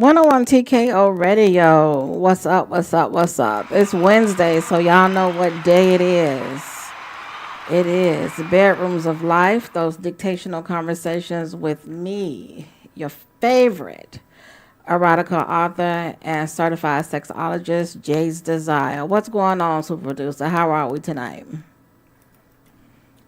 101 TKO Radio. What's up? What's up? What's up? It's Wednesday, so y'all know what day it is. It is Bedrooms of Life, those dictational conversations with me, your favorite erotica author and certified sexologist, Jade's Desire. What's going on, super producer? How are we tonight?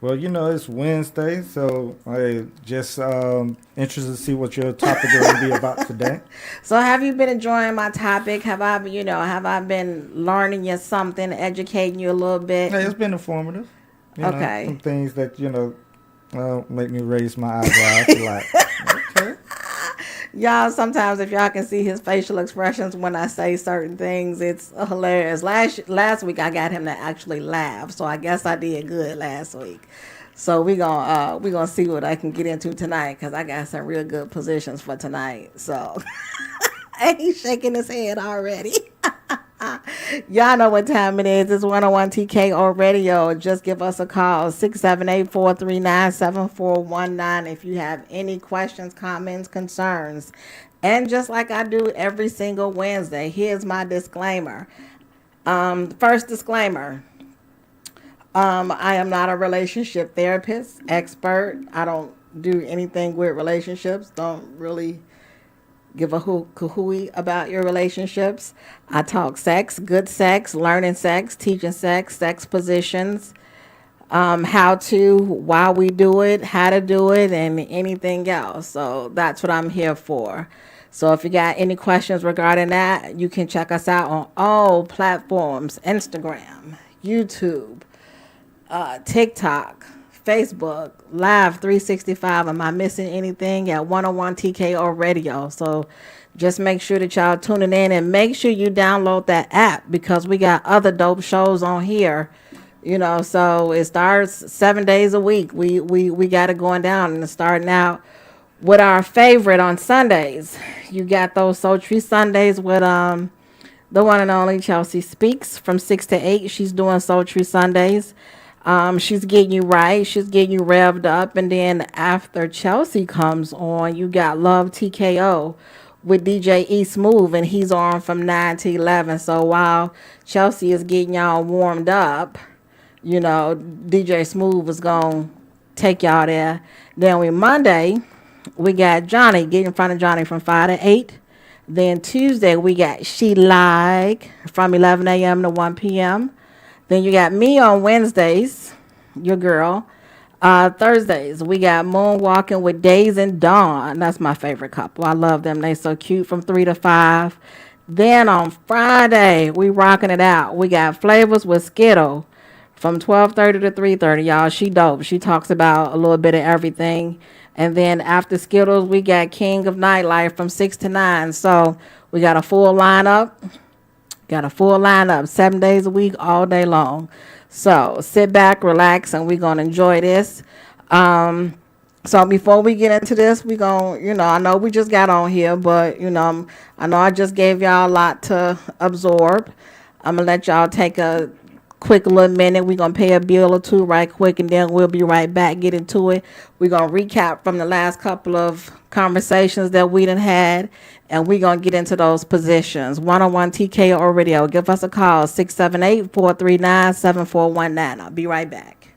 Well, it's Wednesday, so I just interested to see what your topic is going to be about today. So, have you been enjoying my topic? Have I been learning you something, educating you a little bit? Hey, it's been informative. Okay. Some things that make me raise my eyebrows. Like, okay, Y'all, sometimes if y'all can see his facial expressions when I say certain things, it's hilarious. Last week I got him to actually laugh, so I guess I did good last week. So we gonna see what I can get into tonight because I got some real good positions for tonight. So and he's shaking his head already. Y'all know what time it is. It's 101 TKO Radio. Just give us a call, 678-439-7419 if you have any questions, comments, concerns. And just like I do every single Wednesday, here's my disclaimer. First disclaimer. I am not a relationship therapist, expert. I don't do anything with relationships. Don't really give a hooey about your relationships. I talk sex, good sex, learning sex, teaching sex, sex positions, how to, why we do it, how to do it, and anything else. So that's what I'm here for. So if you got any questions regarding that, you can check us out on all platforms: Instagram, YouTube, TikTok, Facebook, Live 365. Am I missing anything? At 101 TKO Radio. So just make sure that y'all tuning in and make sure you download that app because we got other dope shows on here. So it starts 7 days a week. We got it going down and starting out with our favorite on Sundays. You got those sultry Sundays with the one and only Chelsea Speaks from 6 to 8. She's doing sultry Sundays. She's getting you right. She's getting you revved up. And then after Chelsea comes on, you got Love TKO with DJ E Smooth, and he's on from 9 to 11. So while Chelsea is getting y'all warmed up, DJ Smooth is going to take y'all there. Then Monday, we got Johnny, get in front of Johnny from 5 to 8. Then Tuesday, we got She Like from 11 a.m. to 1 p.m. Then you got me on Wednesdays, your girl. Thursdays, we got Moonwalking with Days and Dawn. That's my favorite couple. I love them. They so cute from 3 to 5. Then on Friday, we rocking it out. We got Flavors with Skittle from 12:30 to 3:30. Y'all, she dope. She talks about a little bit of everything. And then after Skittles, we got King of Nightlife from 6 to 9. So we got a full lineup. Got a full lineup, 7 days a week, all day long. So sit back, relax, and we're going to enjoy this. So before we get into this, we going to, I know we just got on here, but, I know I just gave y'all a lot to absorb. I'm going to let y'all take a quick little minute. We're going to pay a bill or two right quick, and then we'll be right back, get into it. We're going to recap from the last couple of conversations that we done had, and we're going to get into those positions. 101 TKO Radio. Give us a call, 678-439-7419. I'll be right back.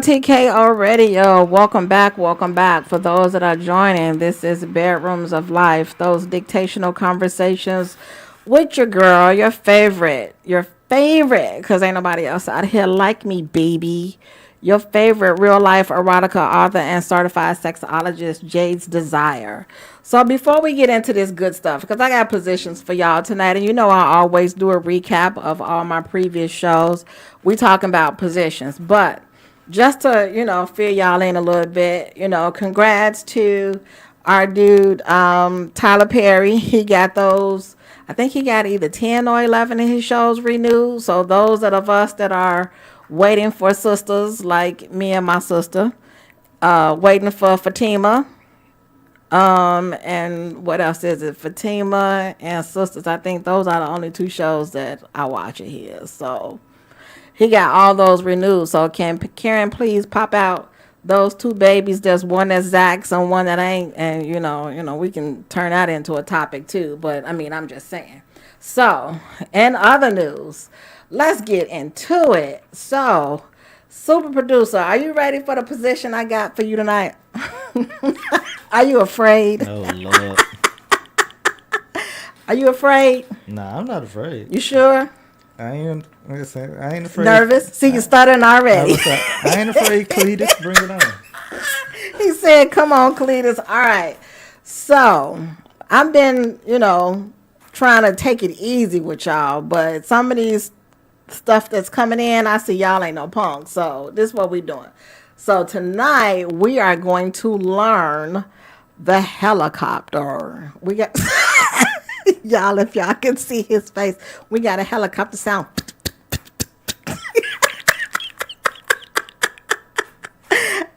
TKO Radio. Welcome back. Welcome back. For those that are joining, this is Bedrooms of Life. Those dictational conversations with your girl, your favorite, because ain't nobody else out here like me, baby. Your favorite real life erotica author and certified sexologist, Jade's Desire. So before we get into this good stuff, because I got positions for y'all tonight, and you know I always do a recap of all my previous shows. We talking about positions, but just to, fill y'all in a little bit, congrats to our dude, Tyler Perry. He got those, I think he got either 10 or 11 of his shows renewed. So those of us that are waiting for sisters like me and my sister, waiting for Fatima, and what else is it? Fatima and Sisters. I think those are the only two shows that I watch it here. So he got all those renewed. So can Karen please pop out those two babies? There's one that's Zach's and one that ain't. And we can turn that into a topic too. But I mean, I'm just saying. So, in other news, let's get into it. So, super producer, are you ready for the position I got for you tonight? Are you afraid? Oh, Lord. Are you afraid? Nah, I'm not afraid. You sure? I ain't afraid. Nervous? See, you stuttering already. I ain't afraid, Cletus. Bring it on. He said, come on, Cletus. All right. So, I've been, trying to take it easy with y'all, but some of these stuff that's coming in, I see y'all ain't no punks. So, this is what we doing. So, tonight, we are going to learn the helicopter. We got... Y'all, if y'all can see his face, we got a helicopter sound.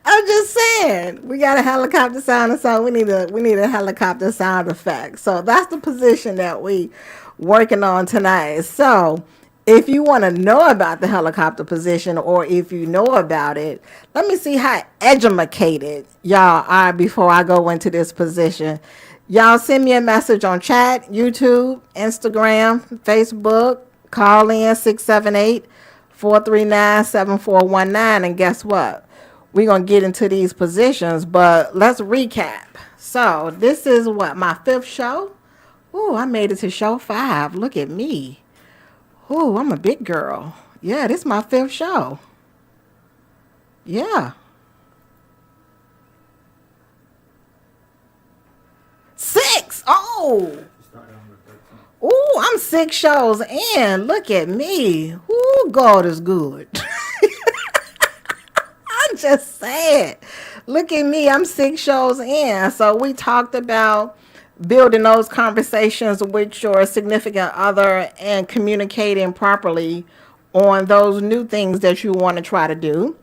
I'm just saying, we got a helicopter sound, and so we need a helicopter sound effect. So that's the position that we working on tonight. So if you want to know about the helicopter position, or if you know about it, let me see how educated y'all are before I go into this position. Y'all send me a message on chat, YouTube, Instagram, Facebook. Call in 678-439-7419. And guess what? We're going to get into these positions, but let's recap. So this is what, my 5th show? Ooh, I made it to show 5. Look at me. Ooh, I'm a big girl. Yeah, this is my 5th show. Yeah. 6. Oh. Ooh, I'm 6 shows in. Look at me. Ooh, God is good. I'm just saying. Look at me. I'm 6 shows in. So we talked about building those conversations with your significant other and communicating properly on those new things that you want to try to do.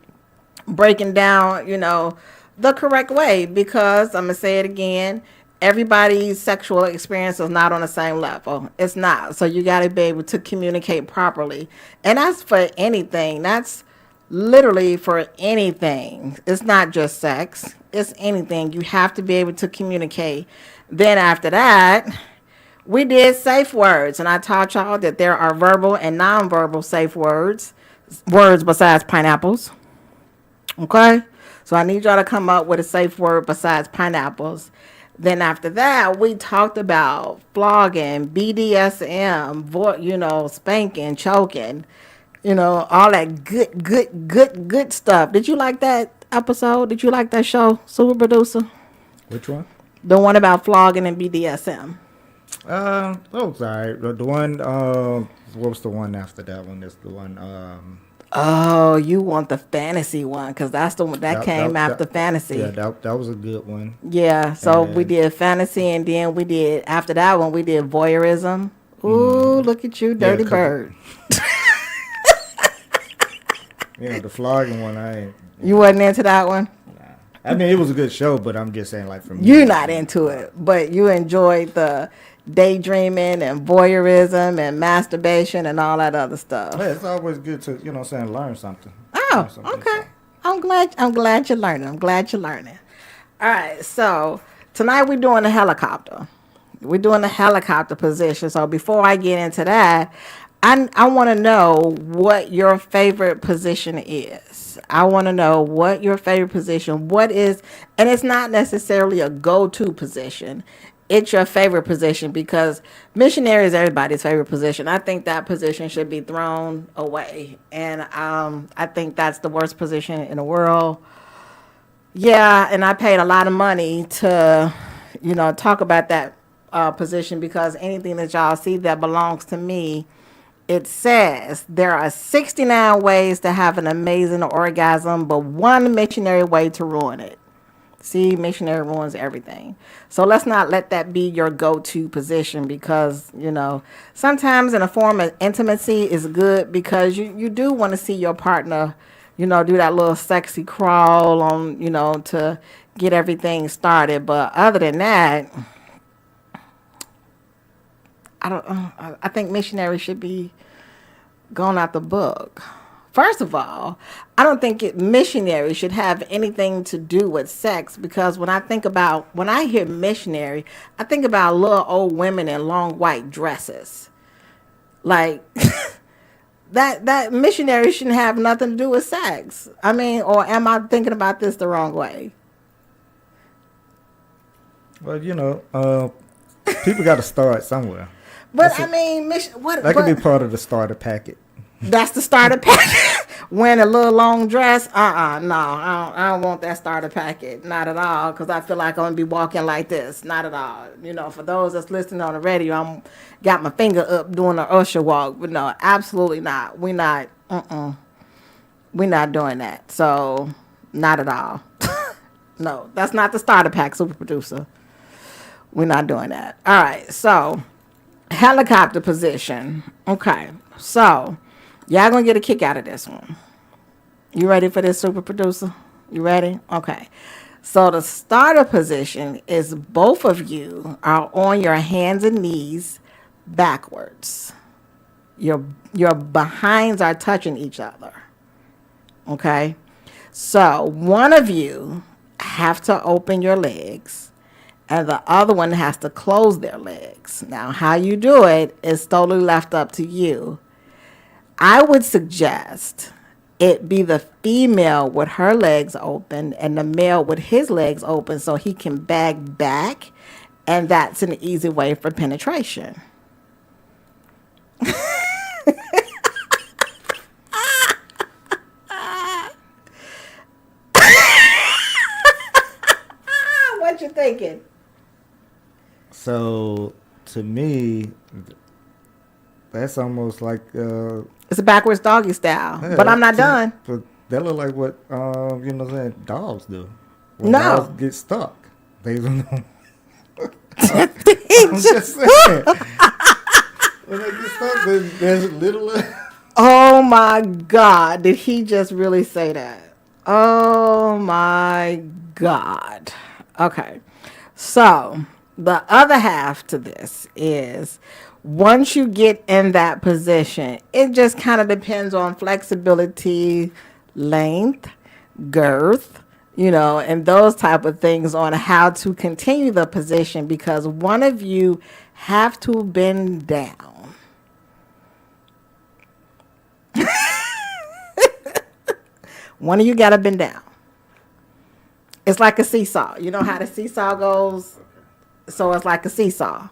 Breaking down, the correct way, because I'm going to say it again. Everybody's sexual experience is not on the same level. It's not. So you got to be able to communicate properly. And that's for anything. That's literally for anything. It's not just sex. It's anything. You have to be able to communicate. Then after that, we did safe words. And I taught y'all that there are verbal and nonverbal safe words. Words besides pineapples. Okay? So I need y'all to come up with a safe word besides pineapples. Then after that, we talked about flogging, BDSM, spanking, choking, all that good stuff. Did you like that episode? Did you like that show, super producer? Which one? The one about flogging and BDSM. Sorry. The one, what was the one after that one? That's the one, Oh, you want the fantasy one, because that's the one that came after fantasy. Yeah, that was a good one. Yeah, so we did fantasy, and then we did, after that one, we did voyeurism. Ooh, look at you, dirty bird. The flogging one, I ain't. You wasn't into that one? Nah. I mean, it was a good show, but I'm just saying, like, for me. You're not into it, but you enjoyed the daydreaming and voyeurism and masturbation and all that other stuff. Yeah, it's always good to, learn something. Oh, okay. I'm glad you're learning. I'm glad you're learning. All right, so tonight we're doing the helicopter. We're doing the helicopter position. So before I get into that, I want to know what your favorite position is. this. I want to know what your favorite position, and it's not necessarily a go-to position. It's your favorite position because missionary is everybody's favorite position. I think that position should be thrown away. And I think that's the worst position in the world. Yeah, and I paid a lot of money to, talk about that position because anything that y'all see that belongs to me, it says there are 69 ways to have an amazing orgasm, but one missionary way to ruin it. See, missionary ruins everything. So let's not let that be your go-to position because, sometimes in a form of intimacy is good because you do want to see your partner, do that little sexy crawl on, to get everything started. But other than that, I think missionary should be gone out the book. First of all, I don't think missionary should have anything to do with sex because when I hear missionary, I think about little old women in long white dresses. Like that missionary shouldn't have nothing to do with sex. I mean, or am I thinking about this the wrong way? Well, people got to start somewhere. But I mean, that could be part of the starter packet. That's the starter packet. Wearing a little long dress, no, I don't want that starter packet, not at all, because I feel like I'm gonna be walking like this, not at all. For those that's listening on the radio, I'm got my finger up doing the usher walk, but no, absolutely not. We're not doing that. So, not at all. No, that's not the starter pack, super producer. We're not doing that. All right, so helicopter position. Okay, so. Y'all gonna get a kick out of this one. You ready for this, super producer? You ready? Okay. So the starter position is both of you are on your hands and knees backwards. Your behinds are touching each other. Okay? So one of you have to open your legs and the other one has to close their legs. Now, how you do it is totally left up to you. I would suggest it be the female with her legs open and the male with his legs open so he can bag back, and that's an easy way for penetration. What you thinking? So, to me, that's almost like it's a backwards doggy style, yeah, but I'm not done. But that look like what dogs do. When no, dogs get stuck. They don't know. I'm just saying. When they get stuck, there's little. Oh my God! Did he just really say that? Oh my God! Okay, so the other half to this is. Once you get in that position, it just kind of depends on flexibility, length, girth, and those type of things on how to continue the position because one of you have to bend down. One of you got to bend down. It's like a seesaw. You know how the seesaw goes? So it's like a seesaw.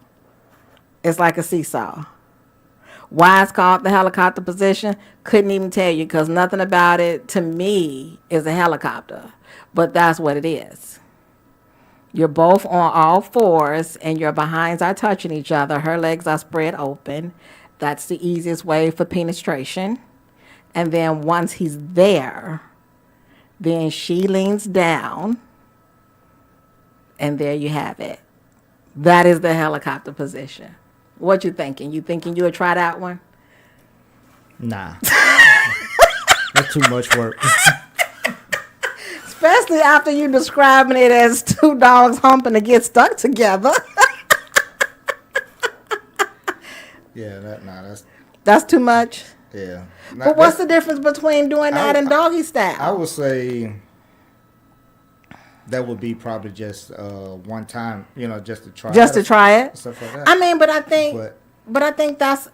It's like a seesaw. Why it's called the helicopter position, couldn't even tell you because nothing about it to me is a helicopter. But that's what it is. You're both on all fours and your behinds are touching each other. Her legs are spread open. That's the easiest way for penetration. And then once he's there, then she leans down. And there you have it. That is the helicopter position. What you thinking? You thinking you would try that one? Nah. That's too much work. Especially after you describing it as two dogs humping to get stuck together. Yeah, that's too much. Yeah. But what's the difference between doing that and doggy style? I would say that would be probably just one time, just to try. Just to try it. Stuff like that. I mean, but I think that's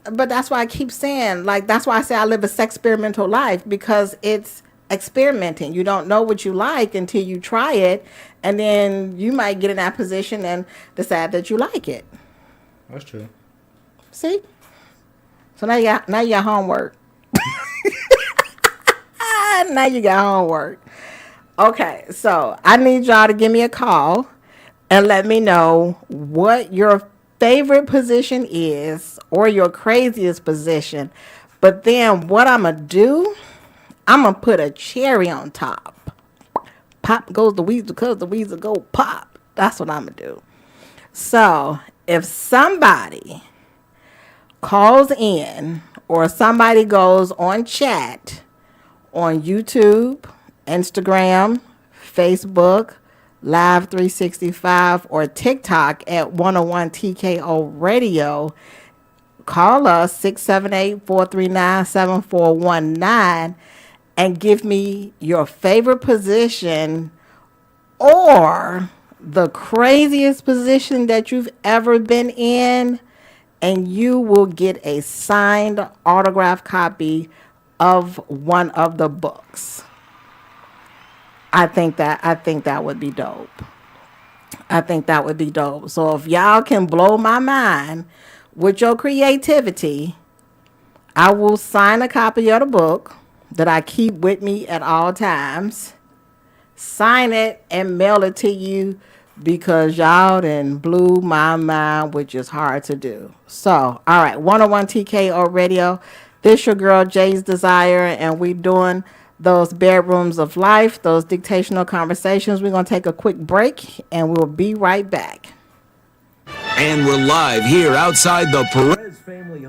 why I keep saying, like, that's why I say I live a sex experimental life because it's experimenting. You don't know what you like until you try it, and then you might get in that position and decide that you like it. That's true. See? So now you got homework. Now you got homework. Okay, so I need y'all to give me a call and let me know what your favorite position is or your craziest position. But then what I'm going to do, I'm going to put a cherry on top. Pop goes the weasel because the weasel go pop. That's what I'm going to do. So if somebody calls in or somebody goes on chat on YouTube, Instagram, Facebook, Live 365, or TikTok at 101 TKO Radio, call us 678-439-7419 and give me your favorite position or the craziest position that you've ever been in, and you will get a signed autograph copy of one of the books. I think that would be dope. I think that would be dope. So if y'all can blow my mind with your creativity, I will sign a copy of the book that I keep with me at all times. Sign it and mail it to you because y'all done blew my mind, which is hard to do. So, all right, 101 TKO Radio. This your girl Jade's Desire, and we doing those bedrooms of life, those dictational conversations. We're going to take a quick break, and we'll be right back. And we're live here outside the Perez family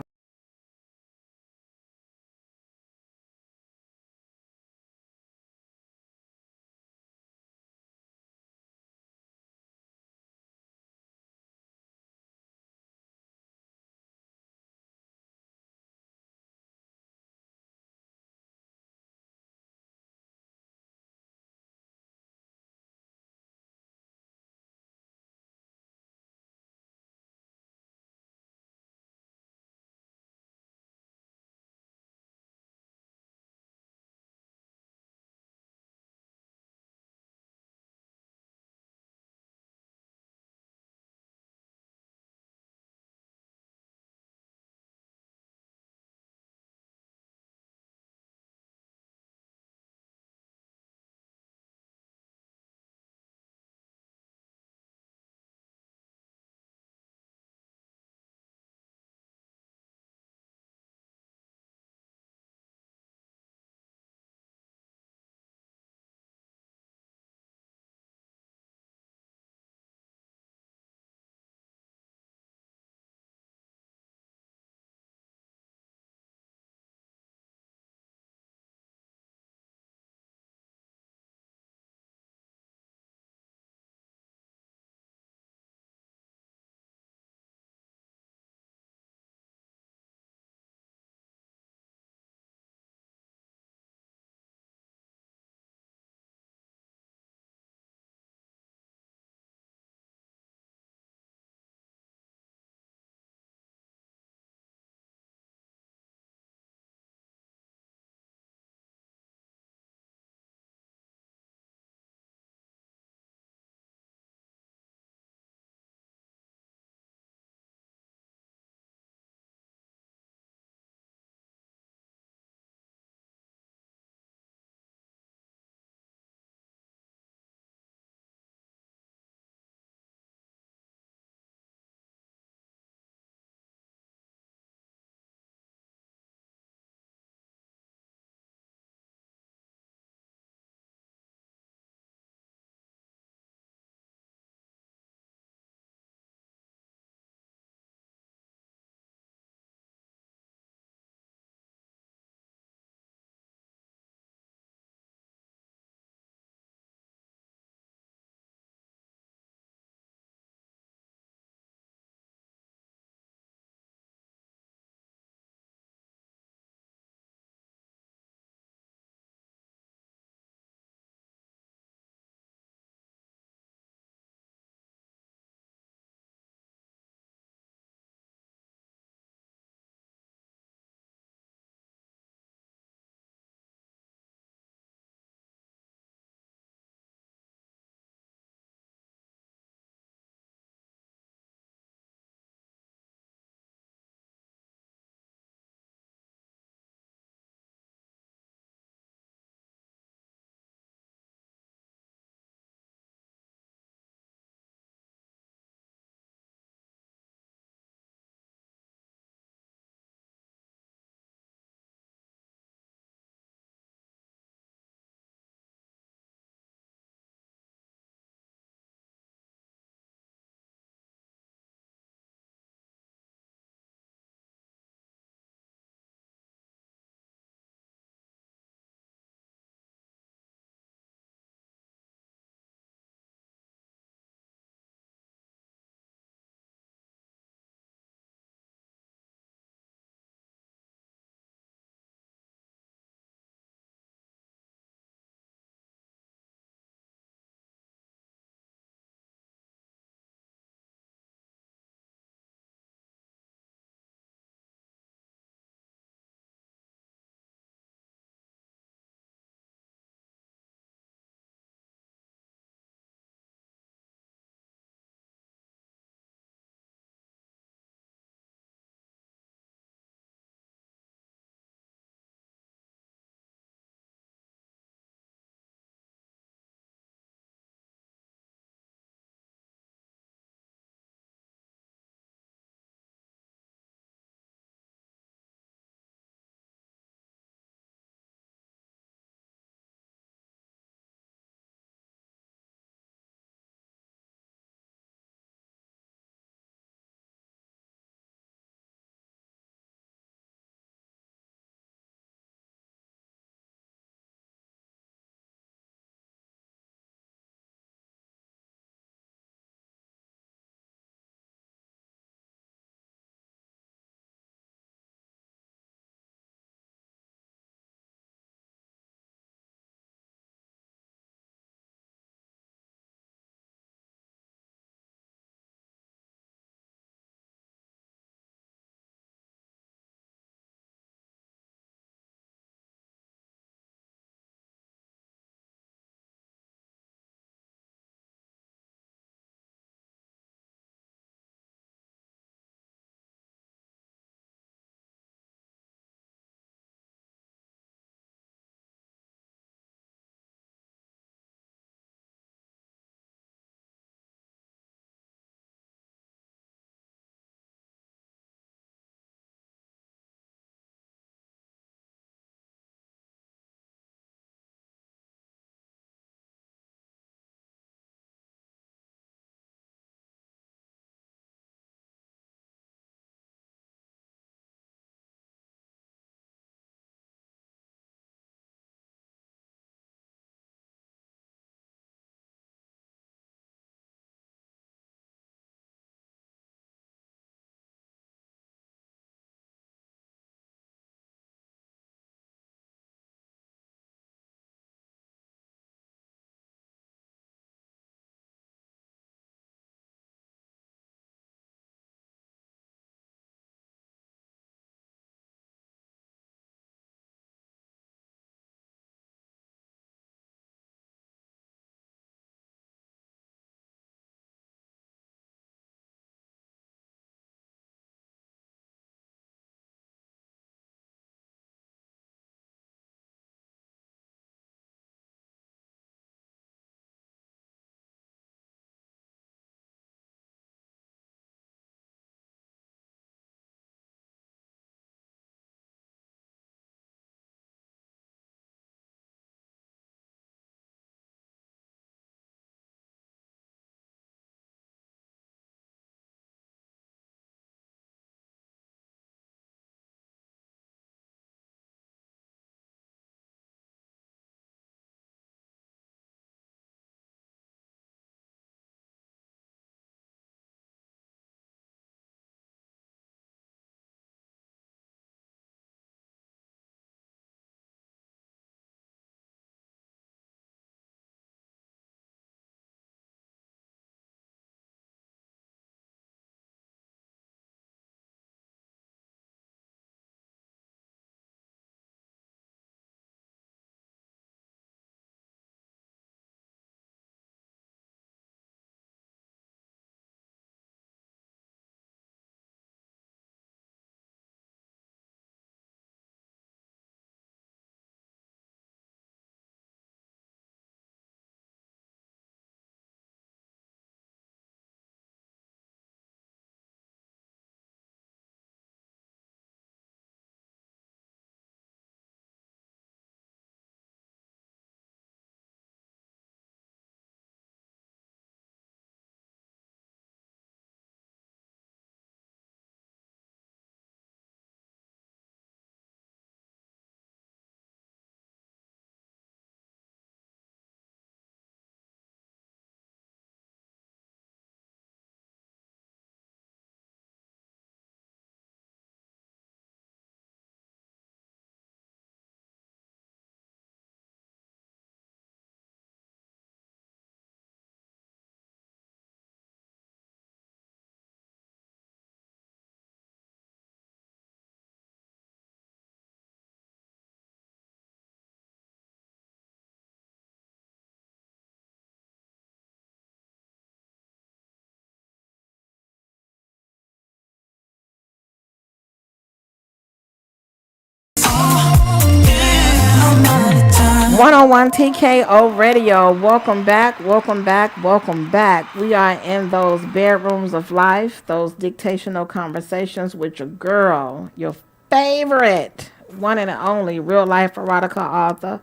101 TKO Radio. Welcome back, welcome back, welcome back. We are in those bedrooms of life, those dictational conversations with your girl, your favorite, one and only real life erotica author,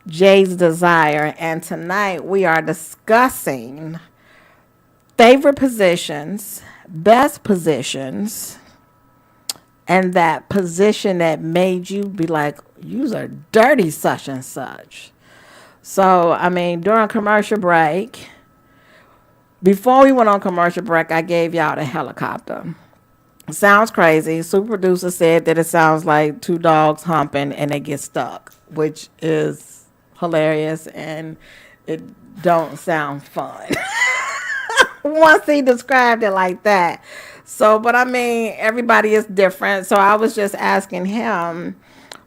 Jade's Desire. And tonight we are discussing favorite positions, best positions, and that position that made you be like, "You's are dirty such and such." So, I mean, during commercial break, before we went on commercial break, I gave y'all the helicopter. Sounds crazy. Super producer said that it sounds like two dogs humping and they get stuck, which is hilarious and it don't sound fun. Once he described it like that. So, but I mean, everybody is different. So I was just asking him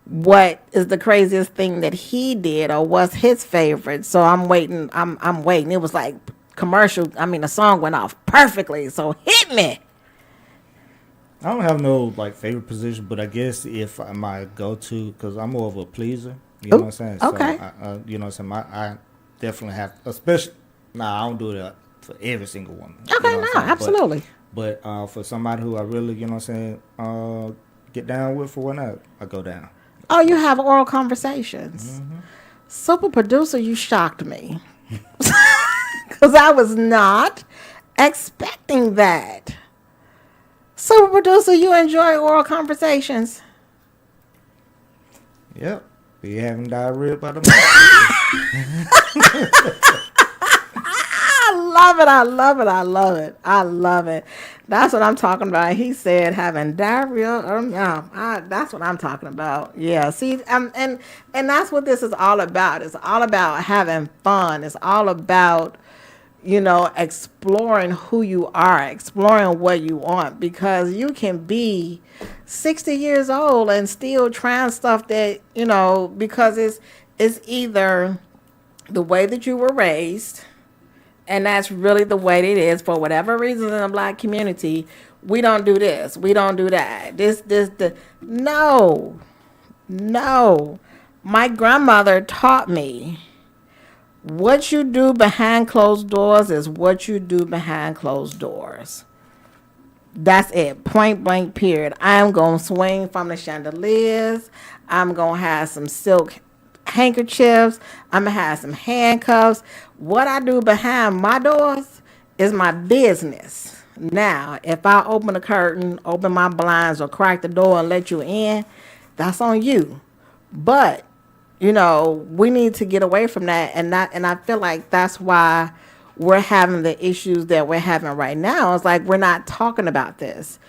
what is the craziest thing that he did or what's his favorite. So I'm waiting. I'm waiting. It was like commercial. I mean, the song went off perfectly. So hit me. I don't have no like favorite position, but I guess if I might go to, because I'm more of a pleaser. You know what I'm saying? Okay. So you know what I'm saying? I definitely have, especially. Nah, I don't do that for every single woman. Okay, you know no, absolutely. absolutely. But for somebody who I really, you know what I'm saying, get down with for whatnot, I go down. Oh, you have oral conversations. Mm-hmm. Super producer, you shocked me. Because I was not expecting that. Super producer, you enjoy oral conversations? Yep. Be having diarrhea by the mouth. I love it. I love it. I love it. I love it. That's what I'm talking about. He said having diarrhea. That's what I'm talking about. Yeah. See, and that's what this is all about. It's all about having fun. It's all about, exploring who you are, exploring what you want, because you can be 60 years old and still trying stuff that, because it's either the way that you were raised. And that's really the way it is. For whatever reason in the black community, we don't do this. We don't do that. No. My grandmother taught me what you do behind closed doors is what you do behind closed doors. That's it. Point blank period. I'm going to swing from the chandeliers. I'm going to have some silk handkerchiefs. I'm going to have some handcuffs. What I do behind my doors is my business. Now, if I open the curtain, open my blinds, or crack the door and let you in, that's on you. But, we need to get away from that. And I feel like that's why we're having the issues that we're having right now. It's like we're not talking about this.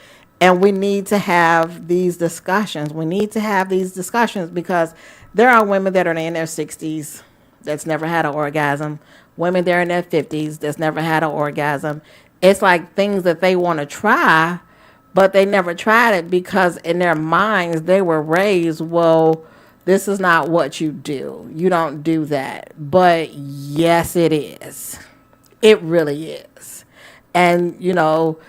And we need to have these discussions. We need to have these discussions because there are women that are in their 60s that's never had an orgasm. Women that are in their 50s that's never had an orgasm. It's like things that they want to try, but they never tried it because in their minds they were raised, well, this is not what you do. You don't do that. But yes, it is. It really is. And, the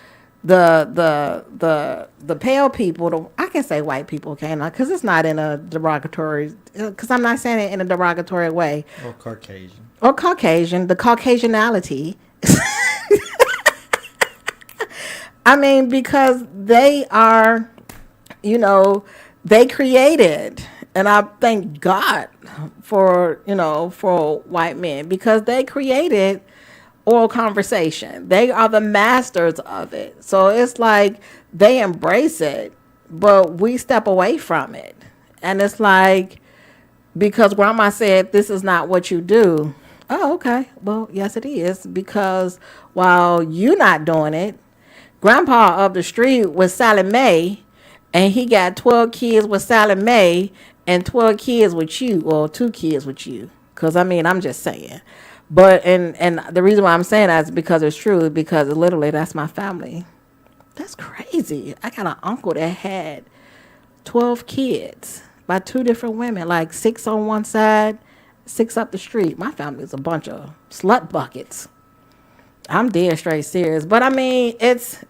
pale people, I can say white people, can't I? Because it's not in a derogatory, because I'm not saying it in a derogatory way. Or Caucasian. Or Caucasian, the Caucasianality. I mean, because they are, they created, and I thank God for white men, because they created oral conversation. They are the masters of it. So it's like they embrace it, but we step away from it. And it's like, because grandma said, this is not what you do. Oh, okay. Well, yes, it is. Because while you're not doing it, grandpa up the street with Sally Mae, and he got 12 kids with Sally Mae and 12 kids with you, or 2 kids with you. Because, I'm just saying. But, and the reason why I'm saying that is because it's true, because literally that's my family. That's crazy. I got an uncle that had 12 kids by 2 different women, like 6 on one side, 6 up the street. My family is a bunch of slut buckets. I'm dead straight serious. But it's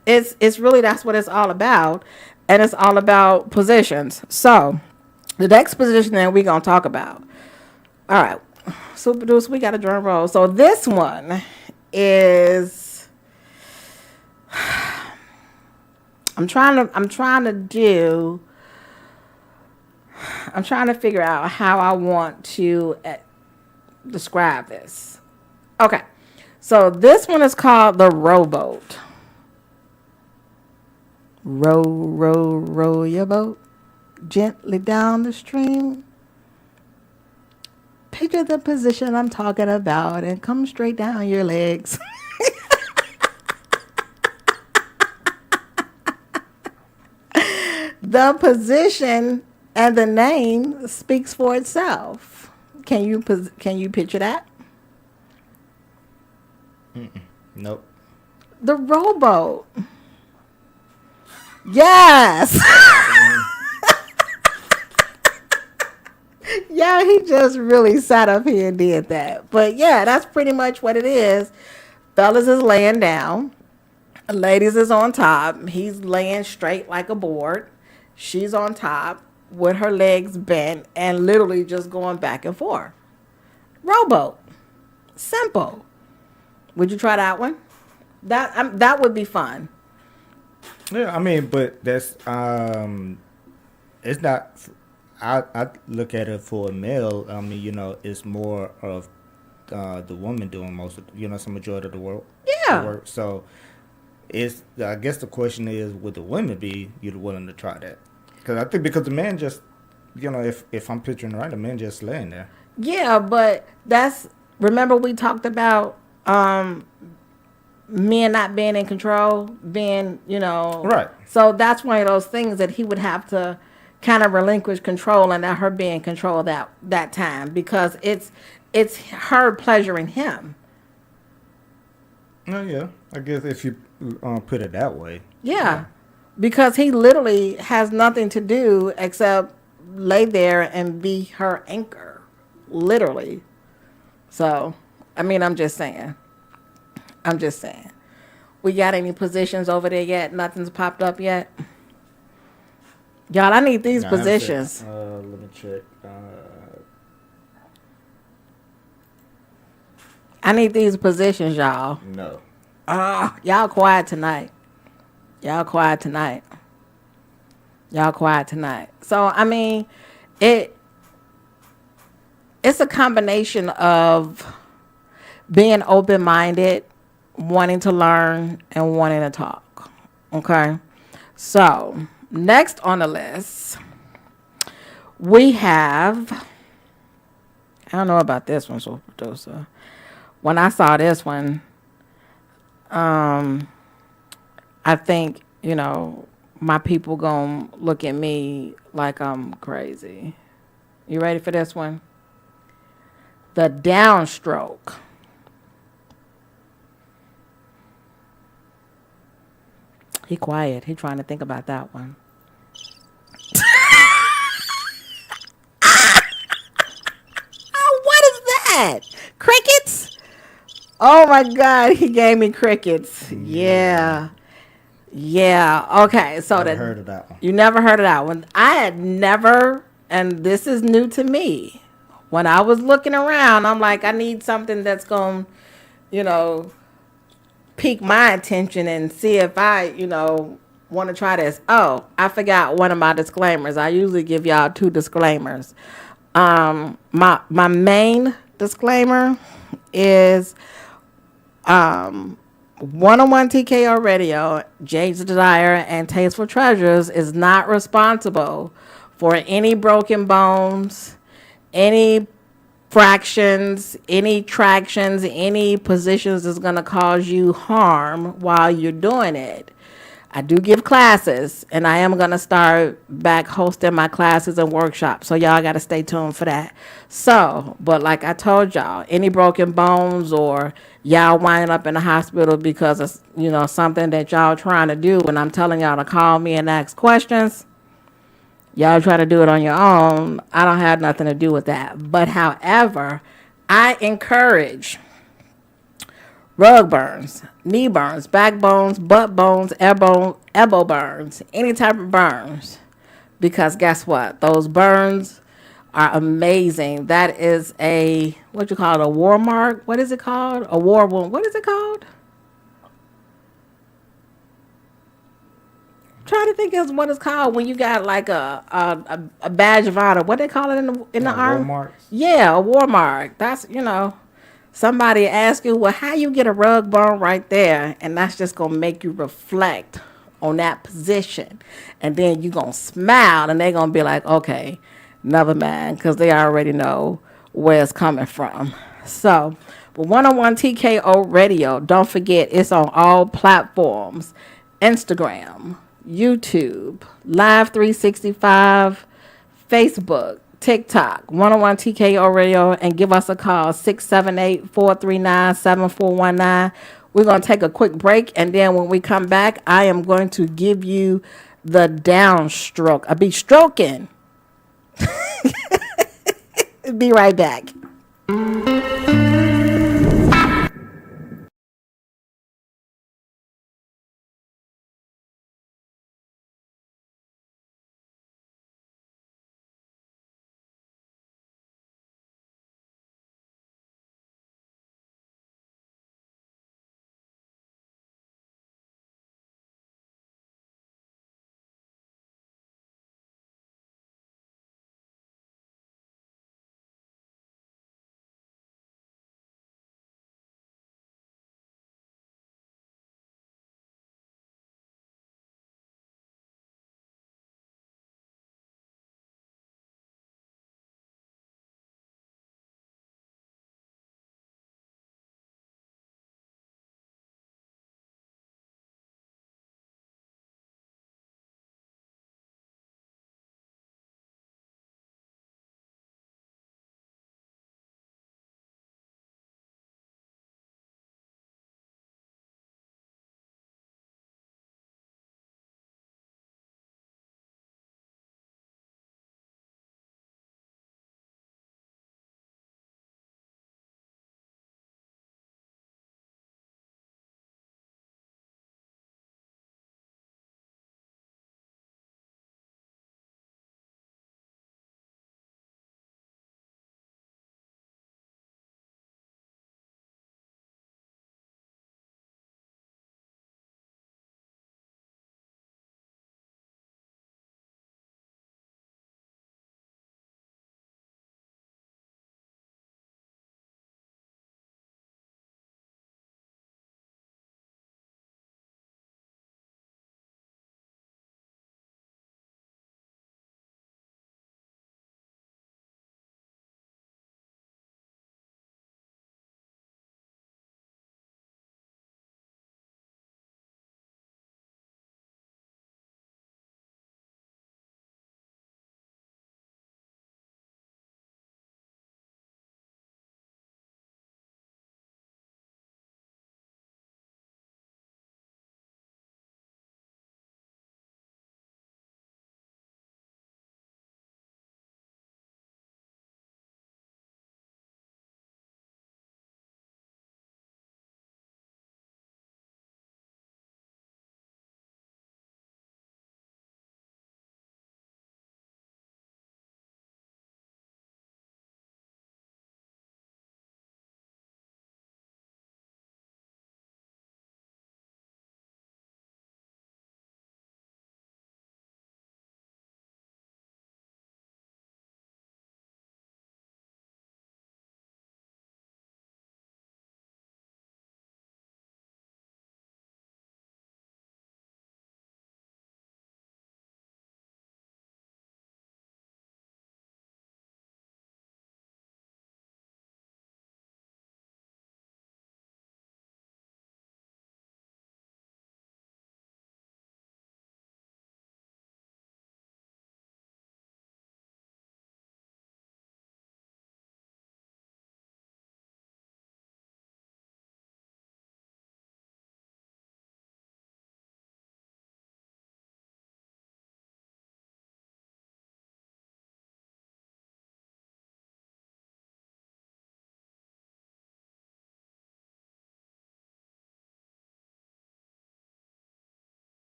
really, that's what it's all about. And it's all about positions. So the next position that we're going to talk about, All right. Super Deuce, we got a drum roll. So this one is I'm trying to figure out how I want to describe this. Okay. So this one is called the rowboat. Row, row, row your boat gently down the stream. Picture the position I'm talking about and come straight down your legs. The position and the name speaks for itself. Can you picture that? Nope. The rowboat. Yes. Yeah, he just really sat up here and did that. But yeah, that's pretty much what it is. Fellas is laying down. Ladies is on top. He's laying straight like a board. She's on top with her legs bent and literally just going back and forth. Rowboat. Simple. Would you try that one? That would be fun. Yeah, I mean, but that's it's not. I look at it for a male. I mean, it's more of the woman doing most of, some majority of the work. Yeah. The work. So I guess the question is, would the women be willing to try that? Because the man just, if I'm picturing right, the man just laying there. Yeah, but remember we talked about men not being in control, being, Right. So that's one of those things that he would have to kind of relinquish control and let her be in control that time, because it's her pleasuring him. Oh, yeah. I guess if you put it that way. Yeah. Because he literally has nothing to do except lay there and be her anchor. Literally. So, I mean, I'm just saying. We got any positions over there yet? Nothing's popped up yet? Y'all, I need these positions. Let me check. I need these positions, y'all. No. Y'all quiet tonight. So, I mean, it's a combination of being open-minded, wanting to learn, and wanting to talk. Okay? So, next on the list, we have, I don't know about this one, so producer. When I saw this one, I think, my people gonna look at me like I'm crazy. You ready for this one? The downstroke. He quiet. He trying to think about that one. Oh, what is that? Crickets? Oh my God, he gave me crickets. Yeah. Okay, so Never heard of that one. You never heard of that one. I had never, and this is new to me. When I was looking around, I'm like, I need something that's going to, pique my attention and see if I, want to try this. Oh, I forgot one of my disclaimers. I usually give y'all 2 disclaimers. My main disclaimer is 101 TKO Radio, Jade's Desire, and Tasteful Treasures is not responsible for any broken bones, any fractions, any tractions, any positions that's going to cause you harm while you're doing it. I do give classes, and I am going to start back hosting my classes and workshops, so y'all got to stay tuned for that. So, but like I told y'all, any broken bones or y'all winding up in the hospital because of, something that y'all trying to do, and I'm telling y'all to call me and ask questions, y'all try to do it on your own. I don't have nothing to do with that. But however, I encourage rug burns, knee burns, back bones, butt bones, elbow burns, any type of burns. Because guess what? Those burns are amazing. That is a, what you call it, a war mark? What is it called? A war wound. What is it called? Trying to think is what it's called when you got like a badge of honor. What they call it in the Yeah, army? Walmart's. Yeah, a war mark. That's, somebody ask you, well, how you get a rug burn right there, and that's just gonna make you reflect on that position, and then you gonna smile, and they gonna be like, okay, never mind, because they already know where it's coming from. So, but 101 TKO Radio, don't forget it's on all platforms: Instagram, YouTube, Live 365, Facebook, TikTok, 101 TKO Radio, and give us a call, 678-439-7419. We're going to take a quick break, and then when we come back, I am going to give you the downstroke. I'll be stroking. Be right back.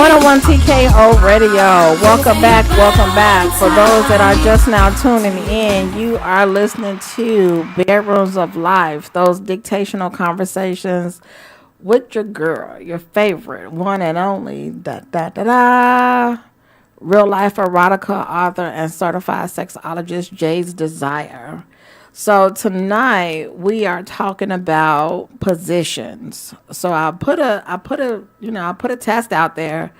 101 TKO Radio. Welcome back. Welcome back. For those that are just now tuning in, you are listening to Bedrooms of Life, those dictational conversations with your girl, your favorite, one and only, real life erotica author and certified sexologist, Jade's Desire. So tonight we are talking about positions. So I put a test out there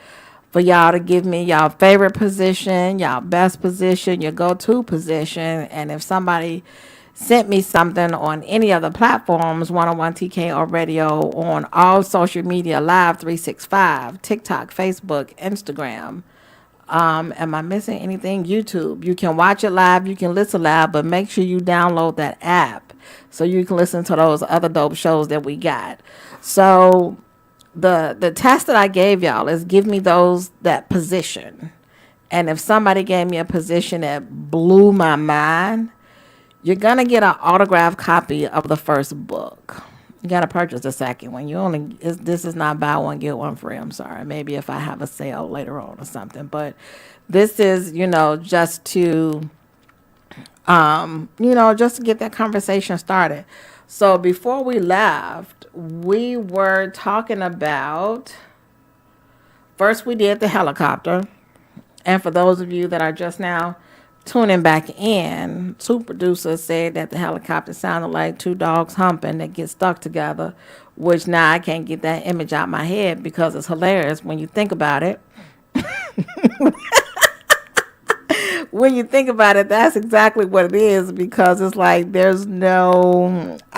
for y'all to give me y'all favorite position, y'all best position, your go-to position, and if somebody sent me something on any of the platforms, 101 TKO Radio, on all social media, Live 365, TikTok, Facebook, Instagram. Am I missing anything? YouTube. You can watch it live, you can listen live, but make sure you download that app so you can listen to those other dope shows that we got. So the test that I gave y'all is give me that position. And if somebody gave me a position that blew my mind, you're gonna get an autographed copy of the first book. You gotta purchase the second one. This is not buy one get one free. I'm sorry. Maybe if I have a sale later on or something. But this is, just to, just to get that conversation started. So before we left, we were talking about. First, we did the helicopter, and for those of you that are just now tuning back in, two producers said that the helicopter sounded like two dogs humping that get stuck together, which now I can't get that image out my head because it's hilarious when you think about it. When you think about it, that's exactly what it is, because it's like I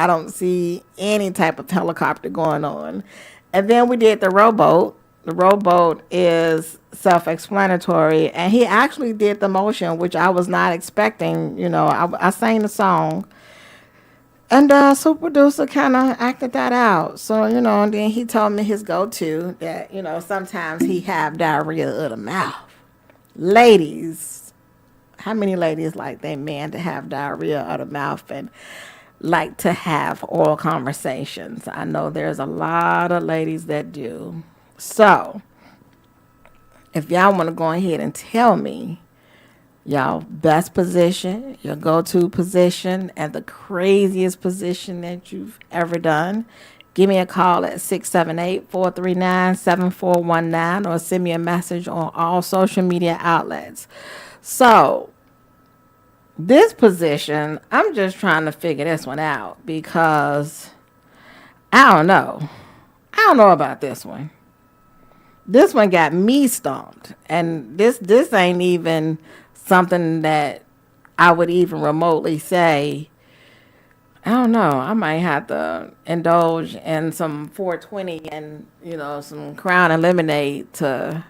don't see any type of helicopter going on. And then we did the rowboat. The rowboat is self-explanatory, and he actually did the motion, which I was not expecting. I sang the song, and super producer kind of acted that out. So, and then he told me his go-to that, sometimes he have diarrhea of the mouth. Ladies, how many ladies like their man to have diarrhea of the mouth and like to have oral conversations? I know there's a lot of ladies that do. So, if y'all want to go ahead and tell me y'all best position, your go-to position, and the craziest position that you've ever done, give me a call at 678-439-7419 or send me a message on all social media outlets. So, this position, I'm just trying to figure this one out because I don't know. I don't know about this one. This one got me stumped, and this ain't even something that I would even remotely say. I don't know. I might have to indulge in some 420 and some Crown and lemonade to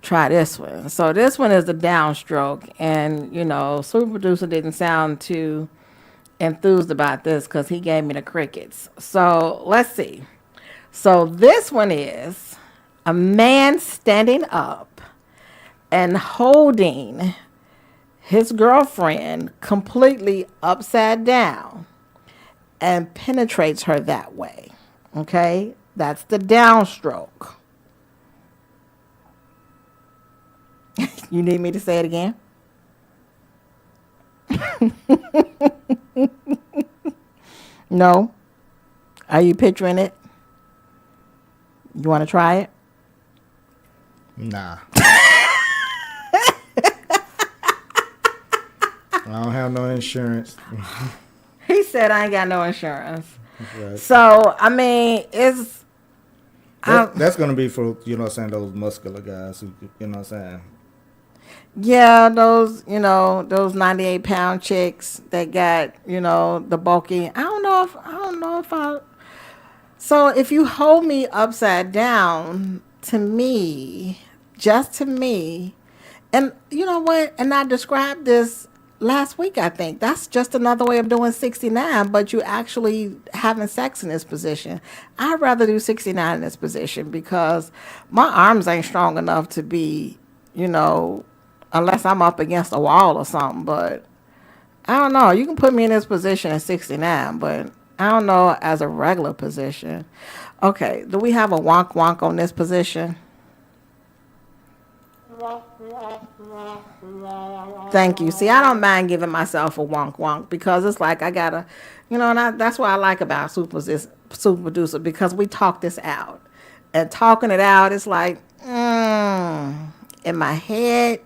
try this one. So this one is the downstroke, and super producer didn't sound too enthused about this because he gave me the crickets. So let's see. So this one is a man standing up and holding his girlfriend completely upside down and penetrates her that way. Okay? That's the downstroke. You need me to say it again? No? Are you picturing it? You want to try it? Nah. I don't have no insurance. He said I ain't got no insurance. Right. So, I mean, that's going to be for, those muscular guys who, yeah, those 98-pound chicks that got, the bulky. I don't know if I. So if you hold me upside down, just to me, and you know what? And I described this last week, I think. That's just another way of doing 69, but you actually having sex in this position. I'd rather do 69 in this position because my arms ain't strong enough to be, unless I'm up against a wall or something. But I don't know. You can put me in this position at 69, but I don't know as a regular position. Okay, do we have a wonk wonk on this position? Thank you. See, I don't mind giving myself a wonk wonk because it's like I gotta, that's what I like about Super Producer because we talk this out. And talking it out, it's like, in my head,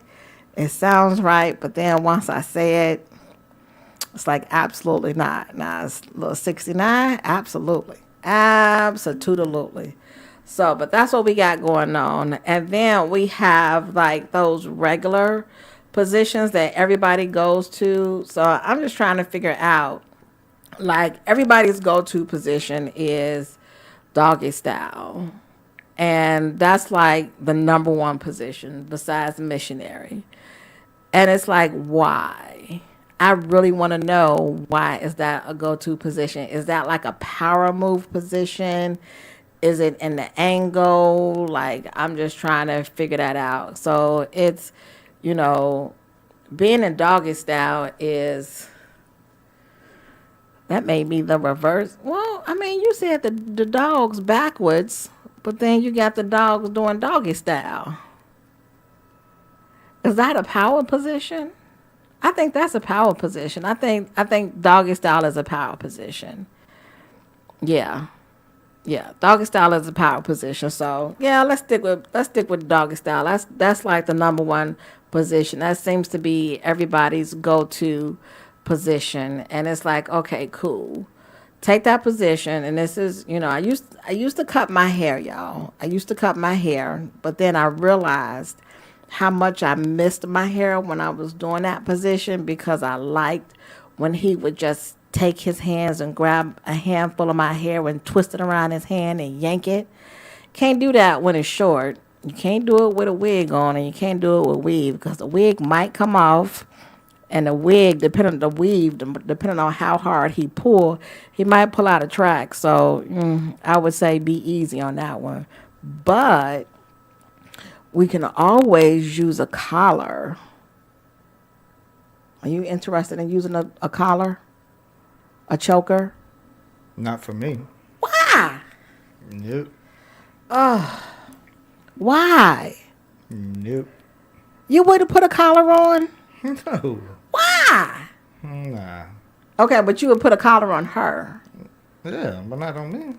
it sounds right, but then once I say it, it's like absolutely not. Now it's a little 69, absolutely. Absolutely. So, but that's what we got going on. And then we have like those regular positions that everybody goes to. So I'm just trying to figure out, like, everybody's go-to position is doggy style. And that's like the number one position besides missionary. And it's like, why? I really want to know, why is that a go-to position? Is that like a power move position? Is it in the angle? Like, I'm just trying to figure that out. So it's, being in doggy style is, that may be the reverse. Well, I mean, you said the dog's backwards, but then you got the dogs doing doggy style. Is that a power position? I think that's a power position. I think doggy style is a power position. Yeah. Yeah, doggy style is a power position. So yeah, let's stick with doggy style. That's like the number one position. That seems to be everybody's go-to position. And it's like, okay, cool. Take that position. And this is, I used to cut my hair, y'all. I used to cut my hair, but then I realized how much I missed my hair when I was doing that position because I liked when he would just take his hands and grab a handful of my hair and twist it around his hand and yank it. Can't do that when it's short. You can't do it with a wig on, and you can't do it with weave because the wig might come off, and the wig, depending on the weave, depending on how hard he pull, he might pull out a track. So I would say be easy on that one. But we can always use a collar. Are you interested in using a collar? A choker? Not for me. Why? Nope. Why? Nope. You wouldn't put a collar on? No. Why? Nah. Okay, but you would put a collar on her. Yeah, but not on me.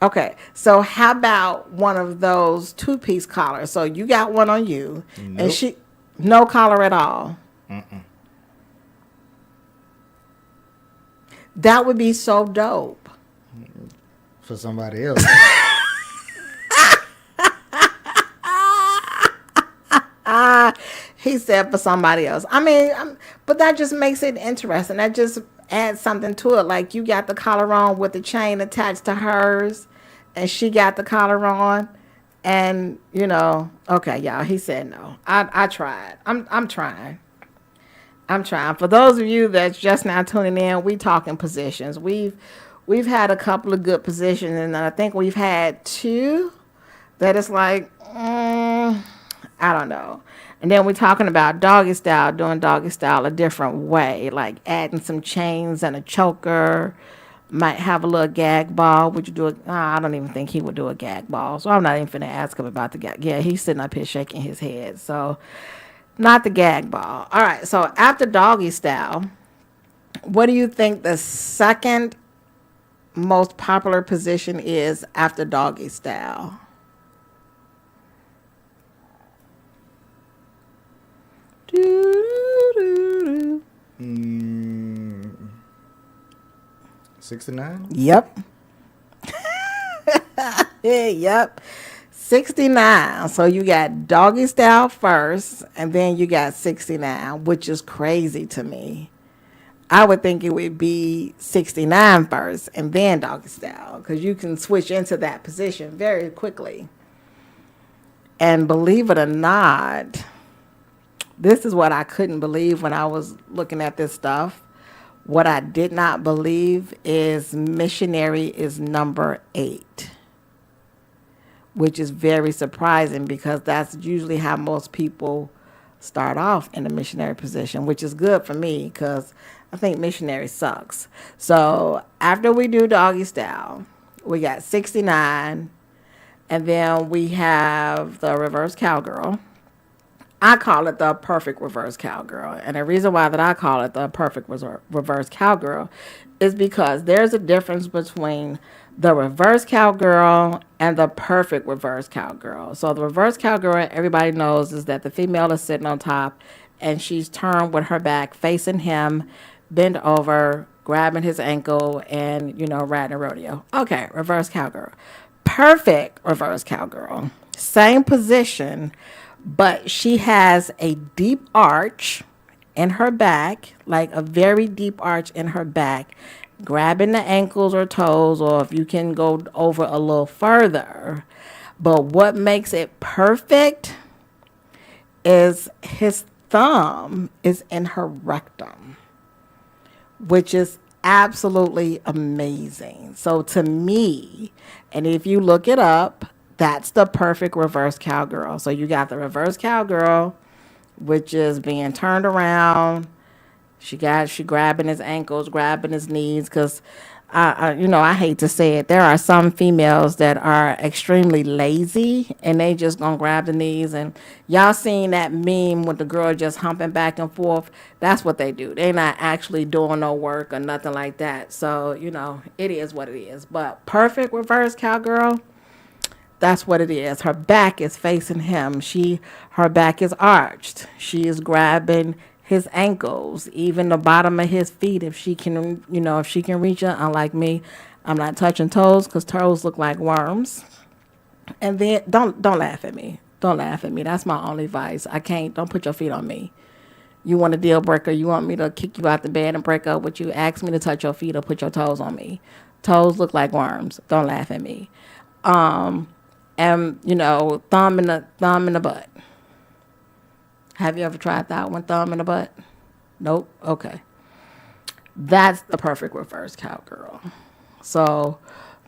Okay, so how about one of those two-piece collars? So you got one on you, Nope. and she, no collar at all. That would be so dope. For somebody else. He said for somebody else. I mean, but that just makes it interesting. That just adds something to it. Like you got the collar on with the chain attached to hers, and she got the collar on, and okay, y'all. He said no. I tried. I'm trying. I'm trying. For those of you that's just now tuning in, we talking positions. We've had a couple of good positions, and I think we've had two that is like, I don't know. And then we're talking about doggy style, doing doggy style a different way, like adding some chains and a choker. Might have a little gag ball. Would you do it? I don't even think he would do a gag ball. So I'm not even finna ask him about the gag. Yeah, he's sitting up here shaking his head. So not the gag ball. All right. So after doggy style, what do you think the second most popular position is after doggy style? Doo-doo-doo-doo. 69? Yep. Yep. 69. So you got doggy style first, and then you got 69, which is crazy to me. I would think it would be 69 first and then doggy style, because you can switch into that position very quickly. And believe it or not, this is what I couldn't believe when I was looking at this stuff. What I did not believe is missionary is number 8, which is very surprising because that's usually how most people start off in the missionary position, which is good for me because I think missionary sucks. So after we do doggy style, we got 69, and then we have the reverse cowgirl, I call it the perfect reverse cowgirl. And the reason why that I call it the perfect reverse cowgirl is because there's a difference between the reverse cowgirl and the perfect reverse cowgirl. So the reverse cowgirl, everybody knows, is that the female is sitting on top and she's turned with her back facing him, bent over, grabbing his ankle, and, riding a rodeo. Okay, reverse cowgirl. Perfect reverse cowgirl. Same position, but she has a deep arch in her back, like a very deep arch in her back, grabbing the ankles or toes, or if you can go over a little further. But what makes it perfect is his thumb is in her rectum, which is absolutely amazing. So to me, and if you look it up, that's the perfect reverse cowgirl. So you got the reverse cowgirl, which is being turned around. She grabbing his ankles, grabbing his knees, because I hate to say it. There are some females that are extremely lazy and they just gonna grab the knees. And y'all seen that meme with the girl just humping back and forth? That's what they do. They're not actually doing no work or nothing like that. So, it is what it is. But perfect reverse cowgirl, that's what it is. Her back is facing him. Her back is arched. She is grabbing his ankles, even the bottom of his feet, if she can, if she can reach it. Unlike me, I'm not touching toes because toes look like worms. And then don't laugh at me. Don't laugh at me. That's my only advice. I can't. Don't put your feet on me. You want a deal breaker? You want me to kick you out the bed and break up with you? Ask me to touch your feet or put your toes on me. Toes look like worms. Don't laugh at me. And thumb in the butt. Have you ever tried that one? Thumb in the butt? Nope. Okay. That's the perfect reverse cowgirl. So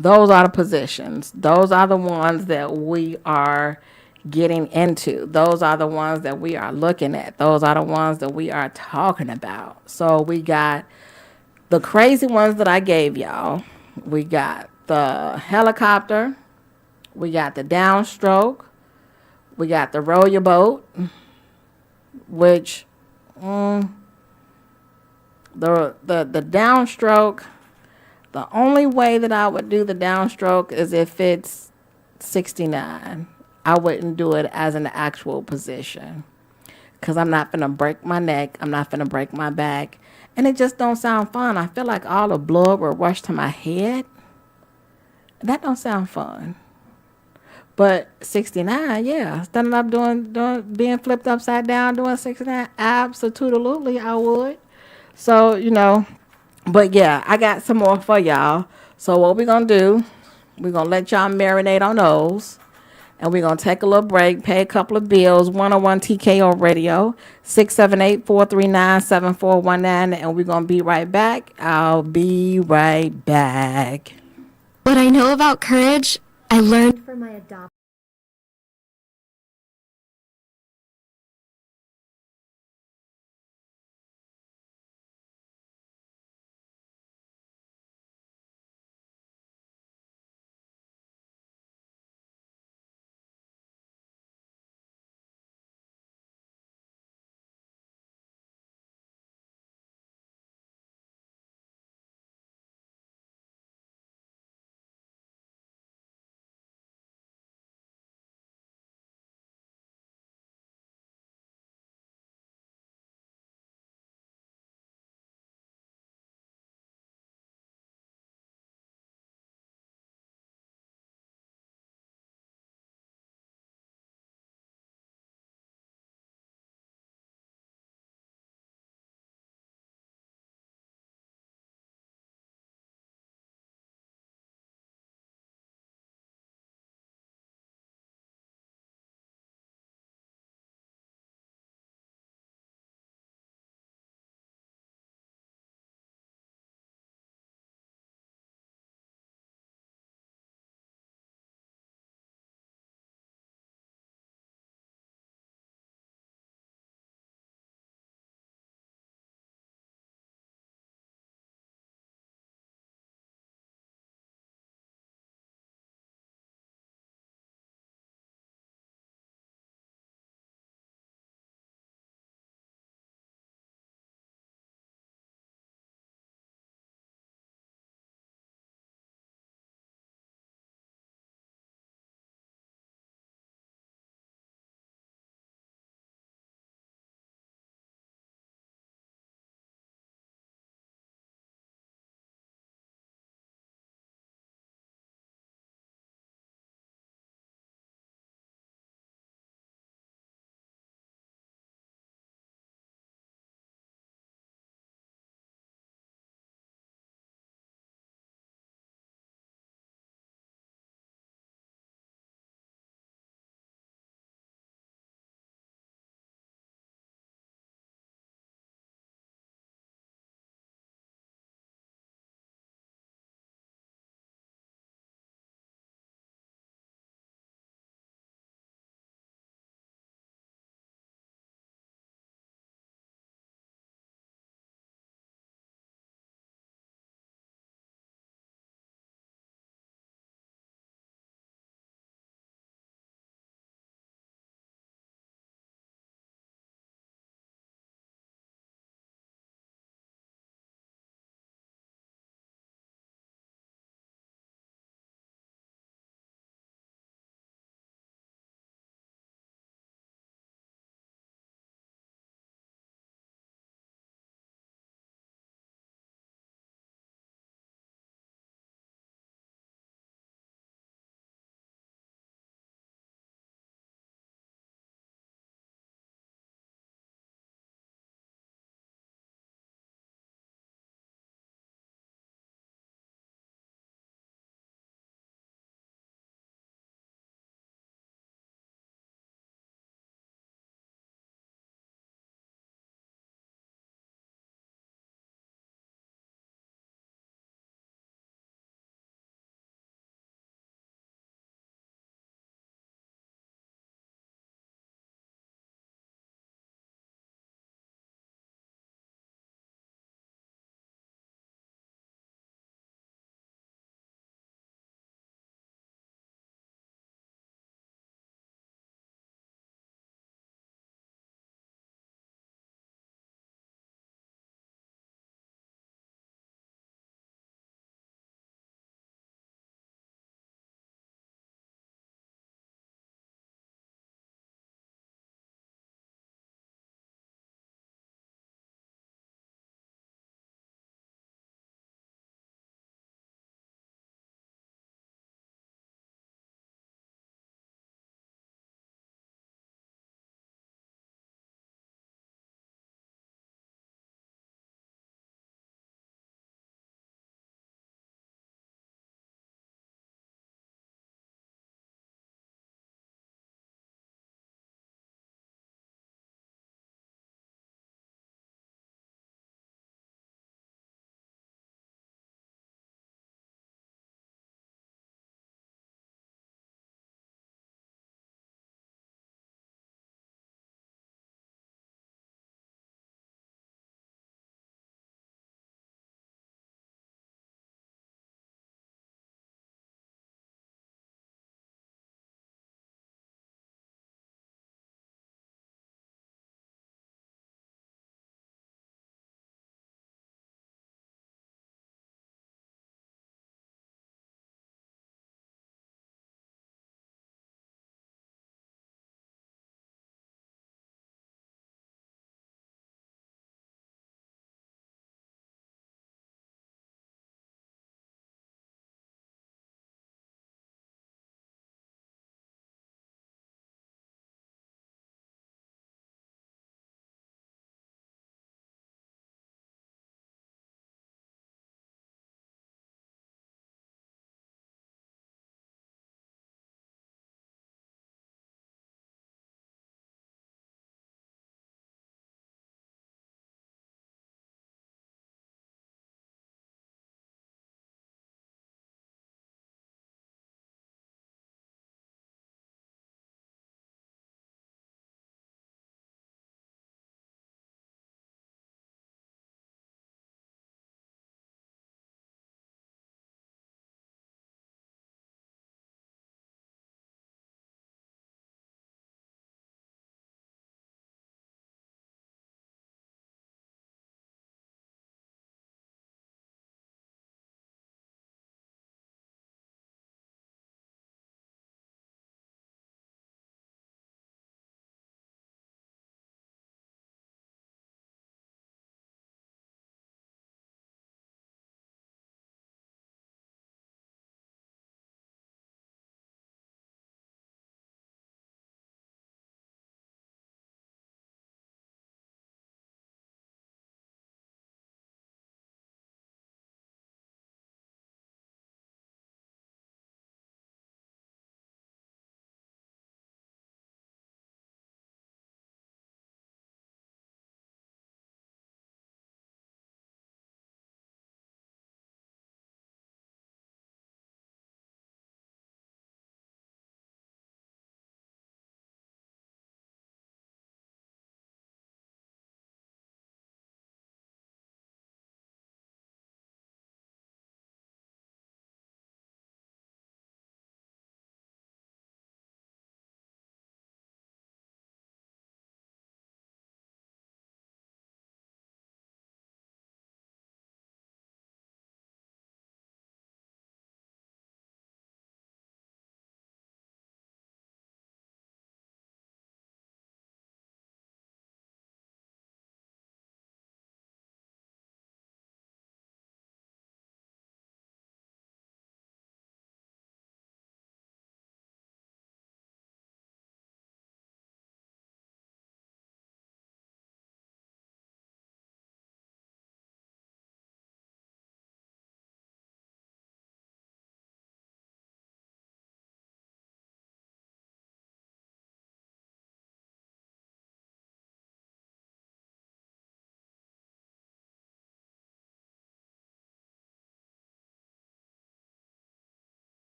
those are the positions. Those are the ones that we are getting into. Those are the ones that we are looking at. Those are the ones that we are talking about. So we got the crazy ones that I gave y'all. We got the helicopter. We got the downstroke. We got the row your boat, which the downstroke, the only way that I would do the downstroke is if it's 69. I wouldn't do it as an actual position because I'm not finna break my neck. I'm not finna break my back. And it just don't sound fun. I feel like all the blood will rush to my head. That don't sound fun. But 69, yeah, standing up doing being flipped upside down doing 69, absolutely I would. So, but yeah, I got some more for y'all. So what we're gonna do, we're gonna let y'all marinate on those. And we're gonna take a little break, pay a couple of bills, 101 TKO radio, 678-439-7419, and we're gonna be right back. I'll be right back. What I know about courage, I learned from my adopted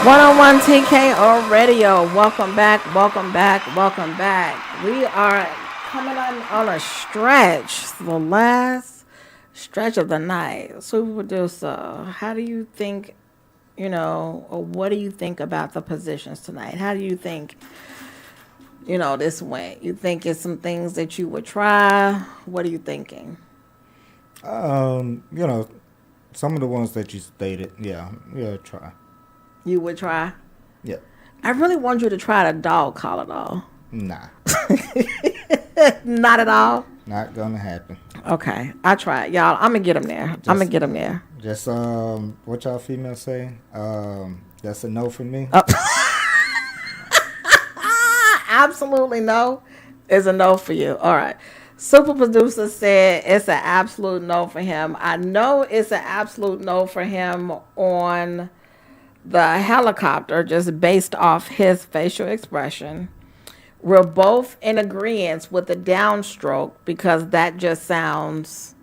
101 TKO Radio. Welcome back, welcome back, welcome back. We are coming on a stretch, the last stretch of the night. Super producer, how do you think, or what do you think about the positions tonight? How do you think, this went? You think it's some things that you would try? What are you thinking? Some of the ones that you stated, yeah, try. You would try? Yeah. I really want you to try the dog collar though. Nah. Not at all? Not gonna happen. Okay, I try it. Y'all, I'm gonna get them there. I'm gonna get them there. Just, what y'all females say? That's a no for me. Absolutely no is a no for you. All right. Super producer said it's an absolute no for him. I know it's an absolute no for him on the helicopter, just based off his facial expression. We're both in agreement with the downstroke because that just sounds,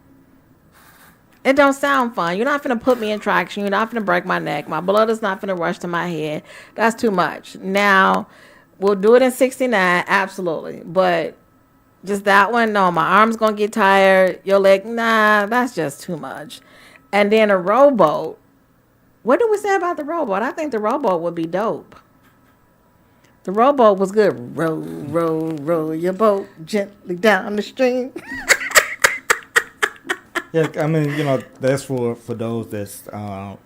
it don't sound fun. You're not going to put me in traction. You're not going to break my neck. My blood is not going to rush to my head. That's too much. Now, we'll do it in 69, absolutely. But just that one, no, my arm's going to get tired. Your leg, nah, that's just too much. And then a rowboat. What did we say about the rowboat? I think the rowboat would be dope. The rowboat was good. Row, row, row your boat gently down the stream. Yeah, I mean, that's for those that's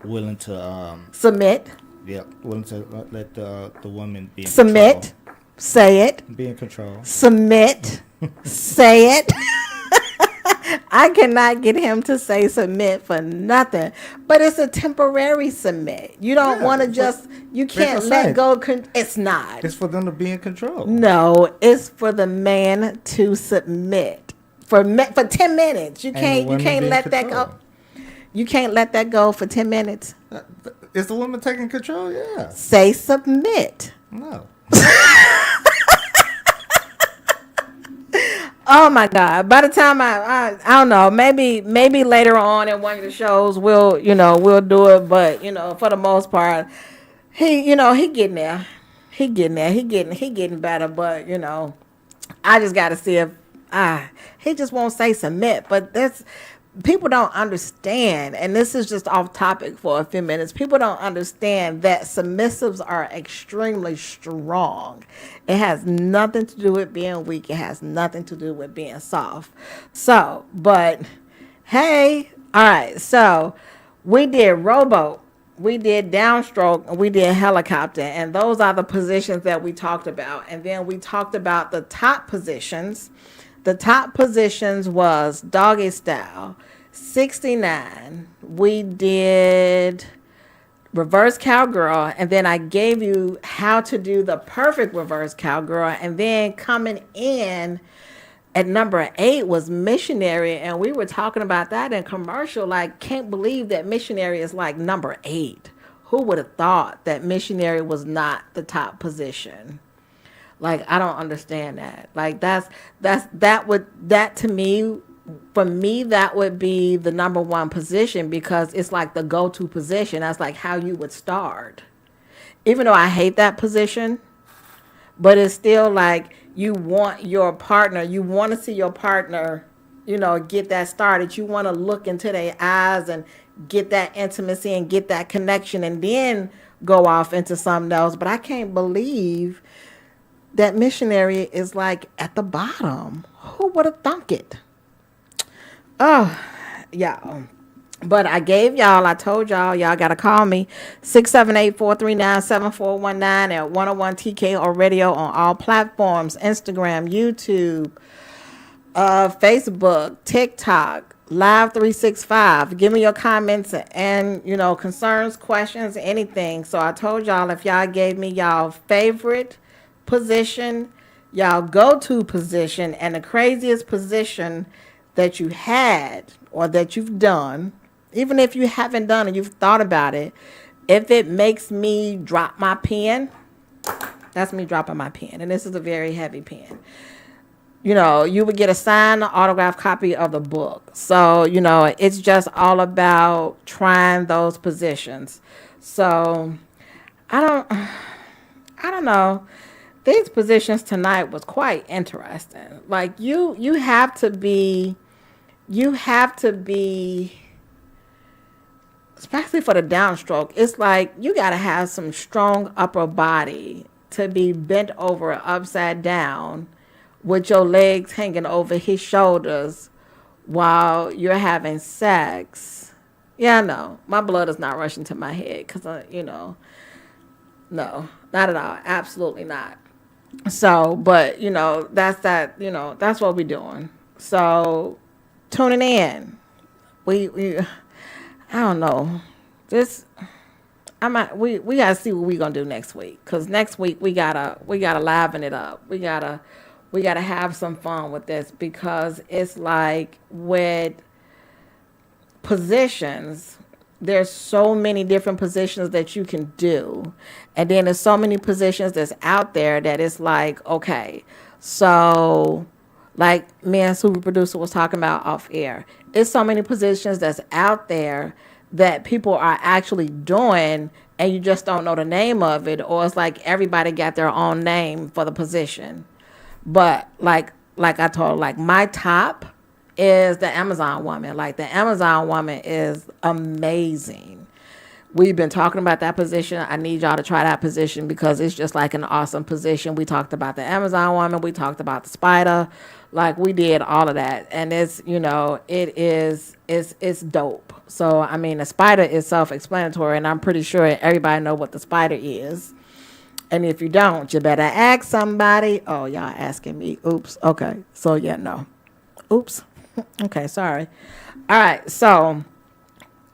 willing to Submit. Yeah, willing to let the woman be in Submit. control. Say it. Be in control. Submit. Say it. I cannot get him to say submit for nothing. But it's a temporary submit. You don't want to just, you can't let go. It's not. It's for them to be in control. No, it's for the man to submit. For 10 minutes. You can't let that go. You can't let that go for 10 minutes. Is the woman taking control? Yeah. Say submit. No. Oh my God! By the time I don't know, maybe later on in one of the shows we'll do it, but for the most part, he getting there, he getting better, but I just got to see if he just won't say submit, but that's. People don't understand, and this is just off topic for a few minutes. People don't understand that submissives are extremely strong. It has nothing to do with being weak. It has nothing to do with being soft. So, but hey, all right. So we did rowboat, we did downstroke, and we did helicopter, and those are the positions that we talked about. And then we talked about the top positions. The top positions was doggy style, 69. We did reverse cowgirl, and then I gave you how to do the perfect reverse cowgirl. And then coming in at number 8 was missionary, and we were talking about that in commercial. Like, can't believe that missionary is like number 8. Who would have thought that missionary was not the top position? Like, I don't understand that. Like, that to me, for me, that would be the number 1 position, because it's like the go-to position. That's like how you would start. Even though I hate that position, but it's still like you want your partner, you want to see your partner, get that started. You want to look into their eyes and get that intimacy and get that connection, and then go off into something else. But I can't believe that missionary is like at the bottom. Who would have thunk it? Oh, y'all. But I told y'all got to call me 678-439-7419 at 101 TKO Radio on all platforms, Instagram, YouTube, Facebook, TikTok, Live 365. Give me your comments and, concerns, questions, anything. So I told y'all, if y'all gave me y'all favorite position, y'all go-to position, and the craziest position that you had or that you've done, even if you haven't done it, you've thought about it, if it makes me drop my pen, that's me dropping my pen. And this is a very heavy pen. You would get a signed autographed copy of the book. So, it's just all about trying those positions. So I don't I don't know. These positions tonight was quite interesting. Like you have to be especially for the downstroke. It's like you got to have some strong upper body to be bent over upside down with your legs hanging over his shoulders while you're having sex. Yeah, no, my blood is not rushing to my head because no, not at all, absolutely not. So, but that's that. That's what we're doing. So, tuning in. We I don't know. This we gotta see what we gonna do next week. Cause next week we gotta liven it up. We gotta have some fun with this because it's like with positions, there's so many different positions that you can do, and then there's so many positions that's out there that it's like, okay, so like me and super producer was talking about off air, it's so many positions that's out there that people are actually doing, and you just don't know the name of it, or it's like everybody got their own name for the position. But like I told, like my top is the Amazon woman. Like the Amazon woman is amazing. We've been talking about that position. I need y'all to try that position because it's just like an awesome position. We talked about the Amazon woman. We talked about the spider. Like we did all of that. And it's dope. So, I mean, the spider is self-explanatory, and I'm pretty sure everybody know what the spider is. And if you don't, you better ask somebody. Oh, y'all asking me. Oops. Okay. So, yeah, no. Oops. Okay, sorry. All right. So,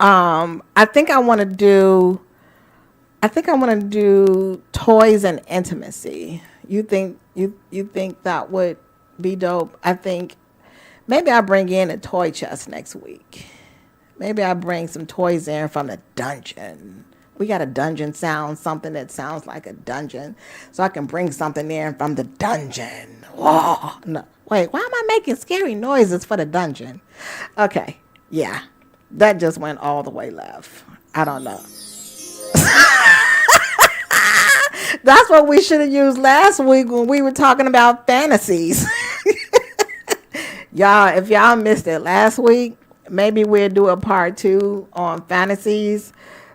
I think I want to do toys and intimacy. You think that would be dope? I think maybe I bring in a toy chest next week. Maybe I bring some toys in from the dungeon. We got a dungeon sound, something that sounds like a dungeon. So I can bring something in from the dungeon. Oh, no. Wait, why am I making scary noises for the dungeon? Okay, yeah. That just went all the way left. I don't know. That's what we should have used last week when we were talking about fantasies. Y'all, if y'all missed it last week, maybe we'll do a part 2 on fantasies.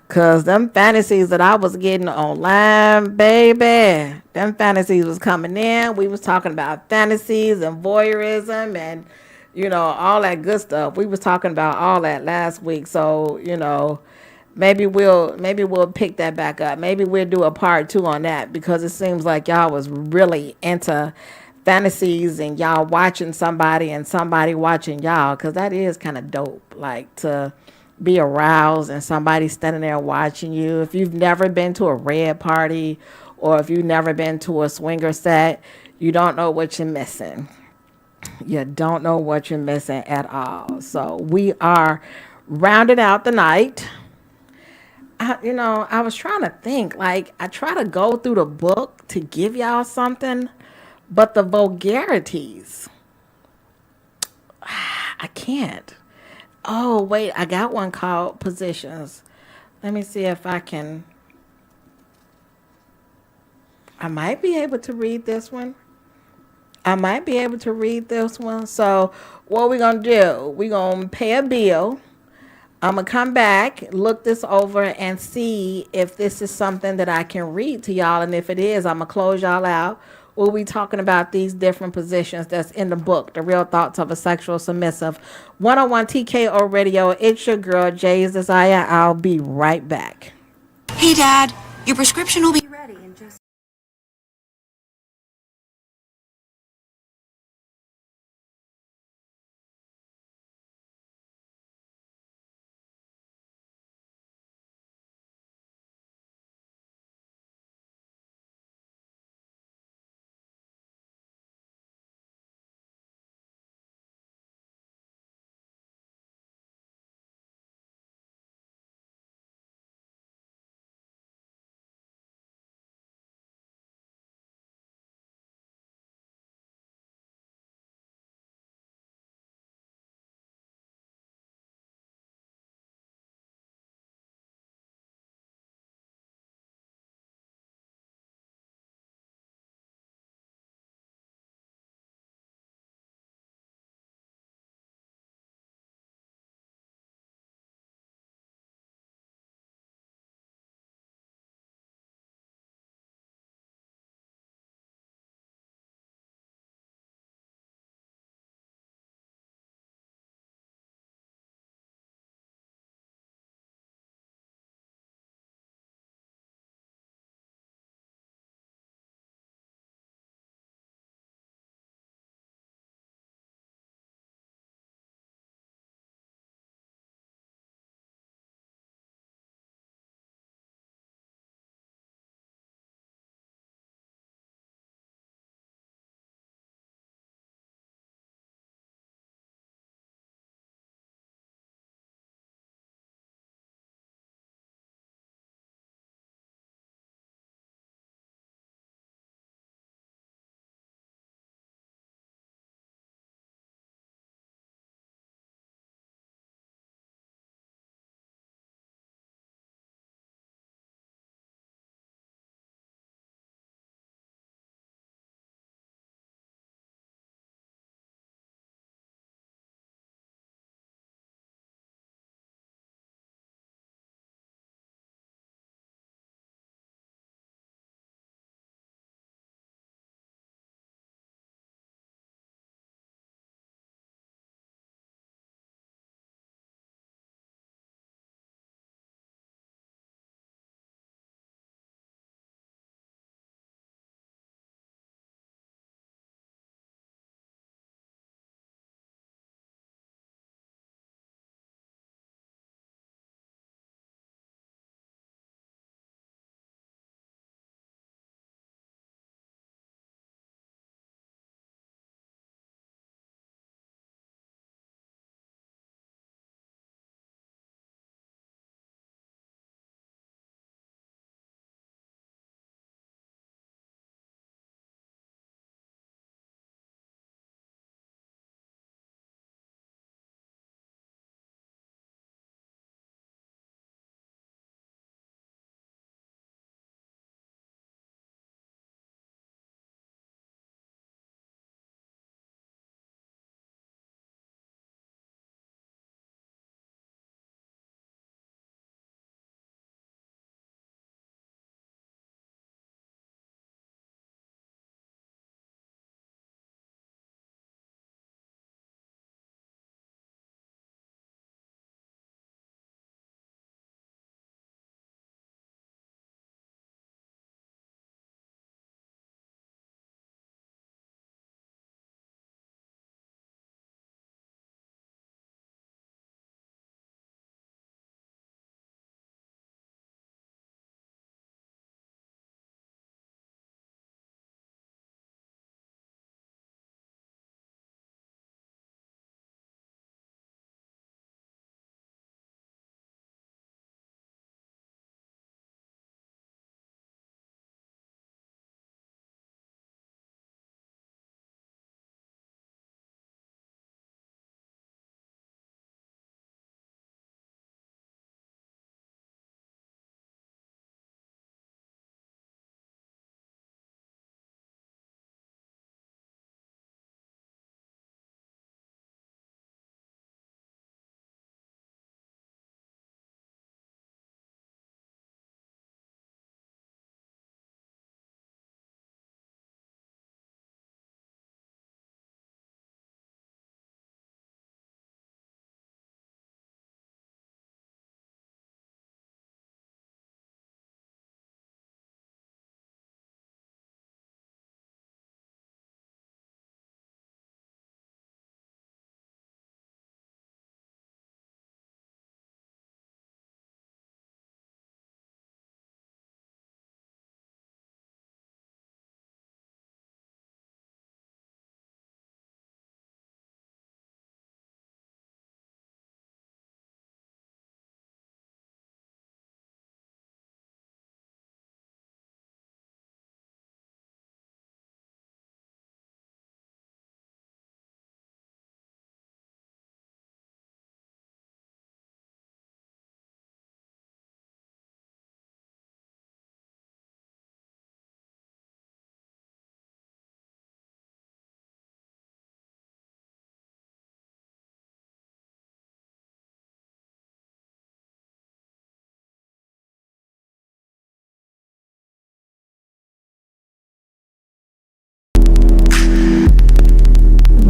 Cause them fantasies that I was getting online, baby, them fantasies was coming in. We was talking about fantasies and voyeurism and all that good stuff. We was talking about all that last week. So maybe we'll pick that back up. Maybe we'll do a part 2 on that because it seems like y'all was really into fantasies and y'all watching somebody and somebody watching y'all, because that is kind of dope, like to be aroused and somebody standing there watching you. If you've never been to a red party or if you've never been to a swinger set, you don't know what you're missing. You don't know what you're missing at all. So we are rounding out the night. I was trying to think, like, I try to go through the book to give y'all something, but the vulgarities, I can't. Oh, wait, I got one called Positions. Let me see if I might be able to read this one. So, what we going to do? We going to pay a bill. I'm going to come back, look this over, and see if this is something that I can read to y'all. And if it is, I'm going to close y'all out. We'll be talking about these different positions that's in the book, The Real Thoughts of a Sexual Submissive. 101 TKO Radio. It's your girl, Jay's Desire. I'll be right back. Hey, Dad, your prescription will be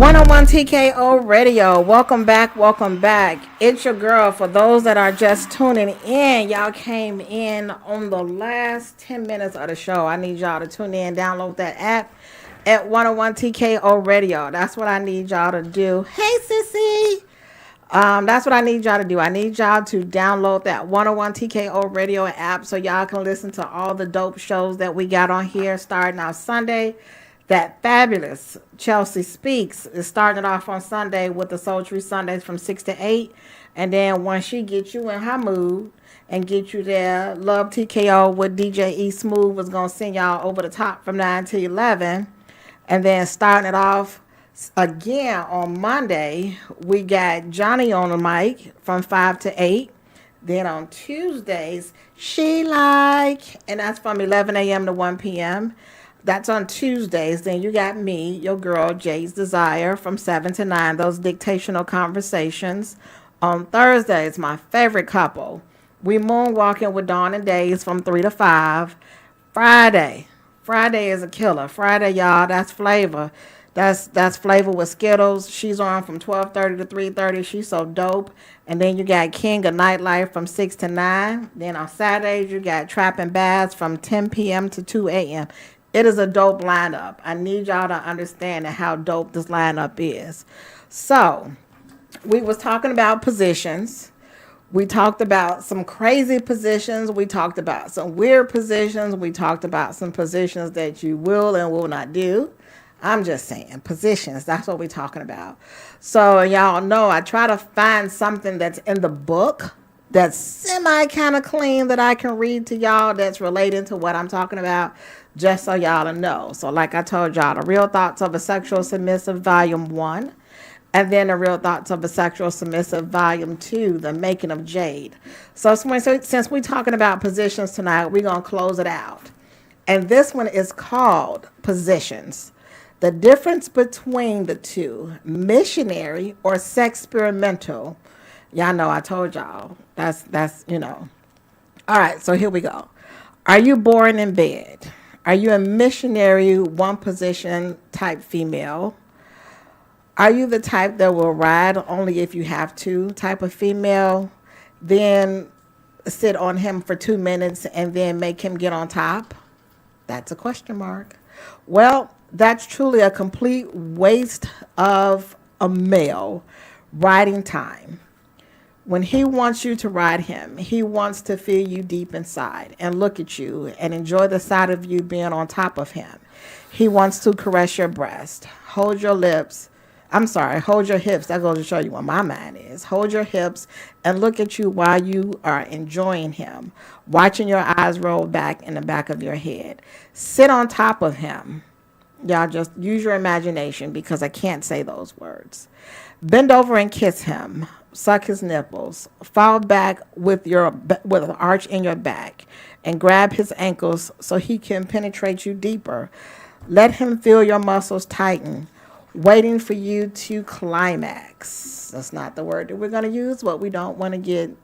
101 TKO Radio. Welcome back. Welcome back. It's your girl. For those that are just tuning in, y'all came in on the last 10 minutes of the show. I need y'all to tune in, download that app at 101 TKO Radio. That's what I need y'all to do. Hey, sissy. That's what I need y'all to do. I need y'all to download that 101 TKO Radio app so y'all can listen to all the dope shows that we got on here starting out Sunday. That fabulous Chelsea Speaks is starting off on Sunday with the Sultry Sundays from 6 to 8. And then once she gets you in her mood and get you there, Love TKO with DJ E Smooth was going to send y'all over the top from 9 to 11. And then starting it off again on Monday, we got Johnny on the mic from 5 to 8. Then on Tuesdays, She Like, and that's from 11 a.m. to 1 p.m. That's on Tuesdays. Then you got me, your girl, Jade's Desire, from 7 to 9. Those dictational conversations. On Thursdays, my favorite couple, we moonwalking with Dawn and Days from 3 to 5. Friday is a killer. Friday, y'all, that's Flavor. That's Flavor with Skittles. She's on from 12:30 to 3:30. She's so dope. And then you got King of Nightlife from 6 to 9. Then on Saturdays, you got Trap and Bass from 10 p.m. to 2 a.m. It is a dope lineup. I need y'all to understand how dope this lineup is. So, we was talking about positions. We talked about some crazy positions. We talked about some weird positions. We talked about some positions that you will and will not do. I'm just saying, positions. That's what we're talking about. So, y'all know I try to find something that's in the book that's semi kind of clean that I can read to y'all that's related to what I'm talking about, just so y'all to know. So like I told y'all, The Real Thoughts of a Sexual Submissive, Volume 1. And then The Real Thoughts of a Sexual Submissive, Volume 2, The Making of Jade. So since we're talking about positions tonight, we're going to close it out. And this one is called Positions. The difference between the two, missionary or sexperimental. Y'all know I told y'all. That's you know. All right, so here we go. Are you boring in bed? Are you a missionary, one position type female? Are you the type that will ride only if you have to type of female? Then sit on him for 2 minutes and then make him get on top? That's a question mark. Well, that's truly a complete waste of a male riding time. When he wants you to ride him, he wants to feel you deep inside and look at you and enjoy the sight of you being on top of him. He wants to caress your breast, hold your hips. That goes to show you what my mind is. Hold your hips and look at you while you are enjoying him, watching your eyes roll back in the back of your head. Sit on top of him. Y'all just use your imagination because I can't say those words. Bend over and kiss him. Suck his nipples. Fall back with an arch in your back and grab his ankles so he can penetrate you deeper. Let him feel your muscles tighten, waiting for you to climax. That's not the word that we're going to use, but we don't want to get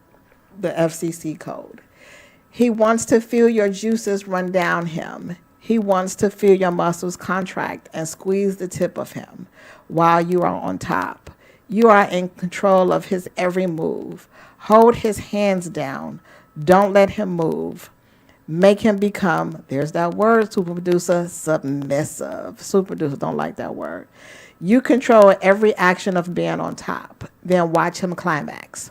the FCC code. He wants to feel your juices run down him. He wants to feel your muscles contract and squeeze the tip of him while you are on top. You are in control of his every move. Hold his hands down. Don't let him move. Make him become, there's that word, super producer, submissive. Super producer don't like that word. You control every action of being on top. Then watch him climax.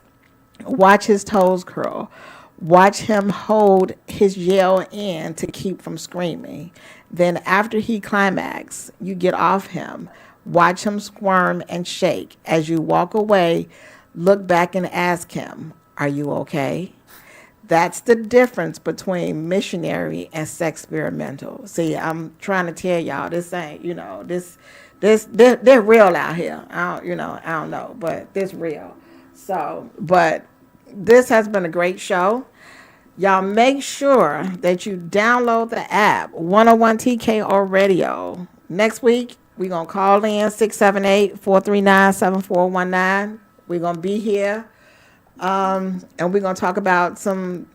Watch his toes curl. Watch him hold his yell in to keep from screaming. Then after he climax, you get off him. Watch him squirm and shake. As you walk away, look back and ask him, are you okay? That's the difference between missionary and sexperimental. See, I'm trying to tell y'all, this ain't, they're real out here. I don't know, but this real. So, but this has been a great show. Y'all make sure that you download the app, 101 TKO Radio. Next week, we're going to call in 678-439-7419. We're going to be here. And we're going to talk about some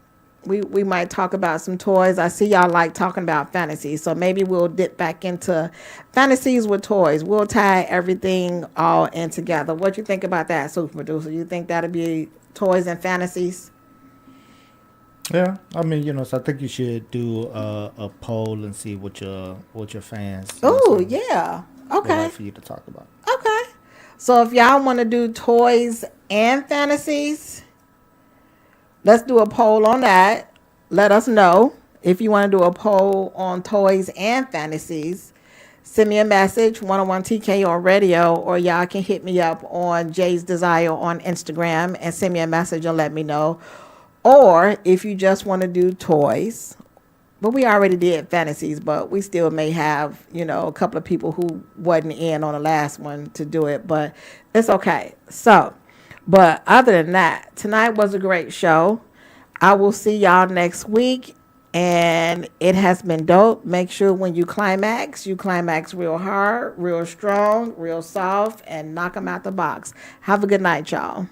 we might talk about some toys. I see y'all like talking about fantasies, so maybe we'll dip back into fantasies with toys. We'll tie everything all in together. What you think about that, super producer? You think that'll be toys and fantasies? Yeah, I mean, so I think you should do a poll and see what your fans. Oh yeah. Would Okay. like for you to talk about. Okay. So if y'all want to do toys and fantasies, let's do a poll on that. Let us know if you want to do a poll on toys and fantasies. Send me a message, 101TK on radio, or y'all can hit me up on Jade's Desire on Instagram and send me a message and let me know. Or if you just want to do toys, but we already did fantasies, but we still may have, a couple of people who wasn't in on the last one to do it, but it's okay. So, but other than that, tonight was a great show. I will see y'all next week, and it has been dope. Make sure when you climax real hard, real strong, real soft, and knock them out the box. Have a good night, y'all.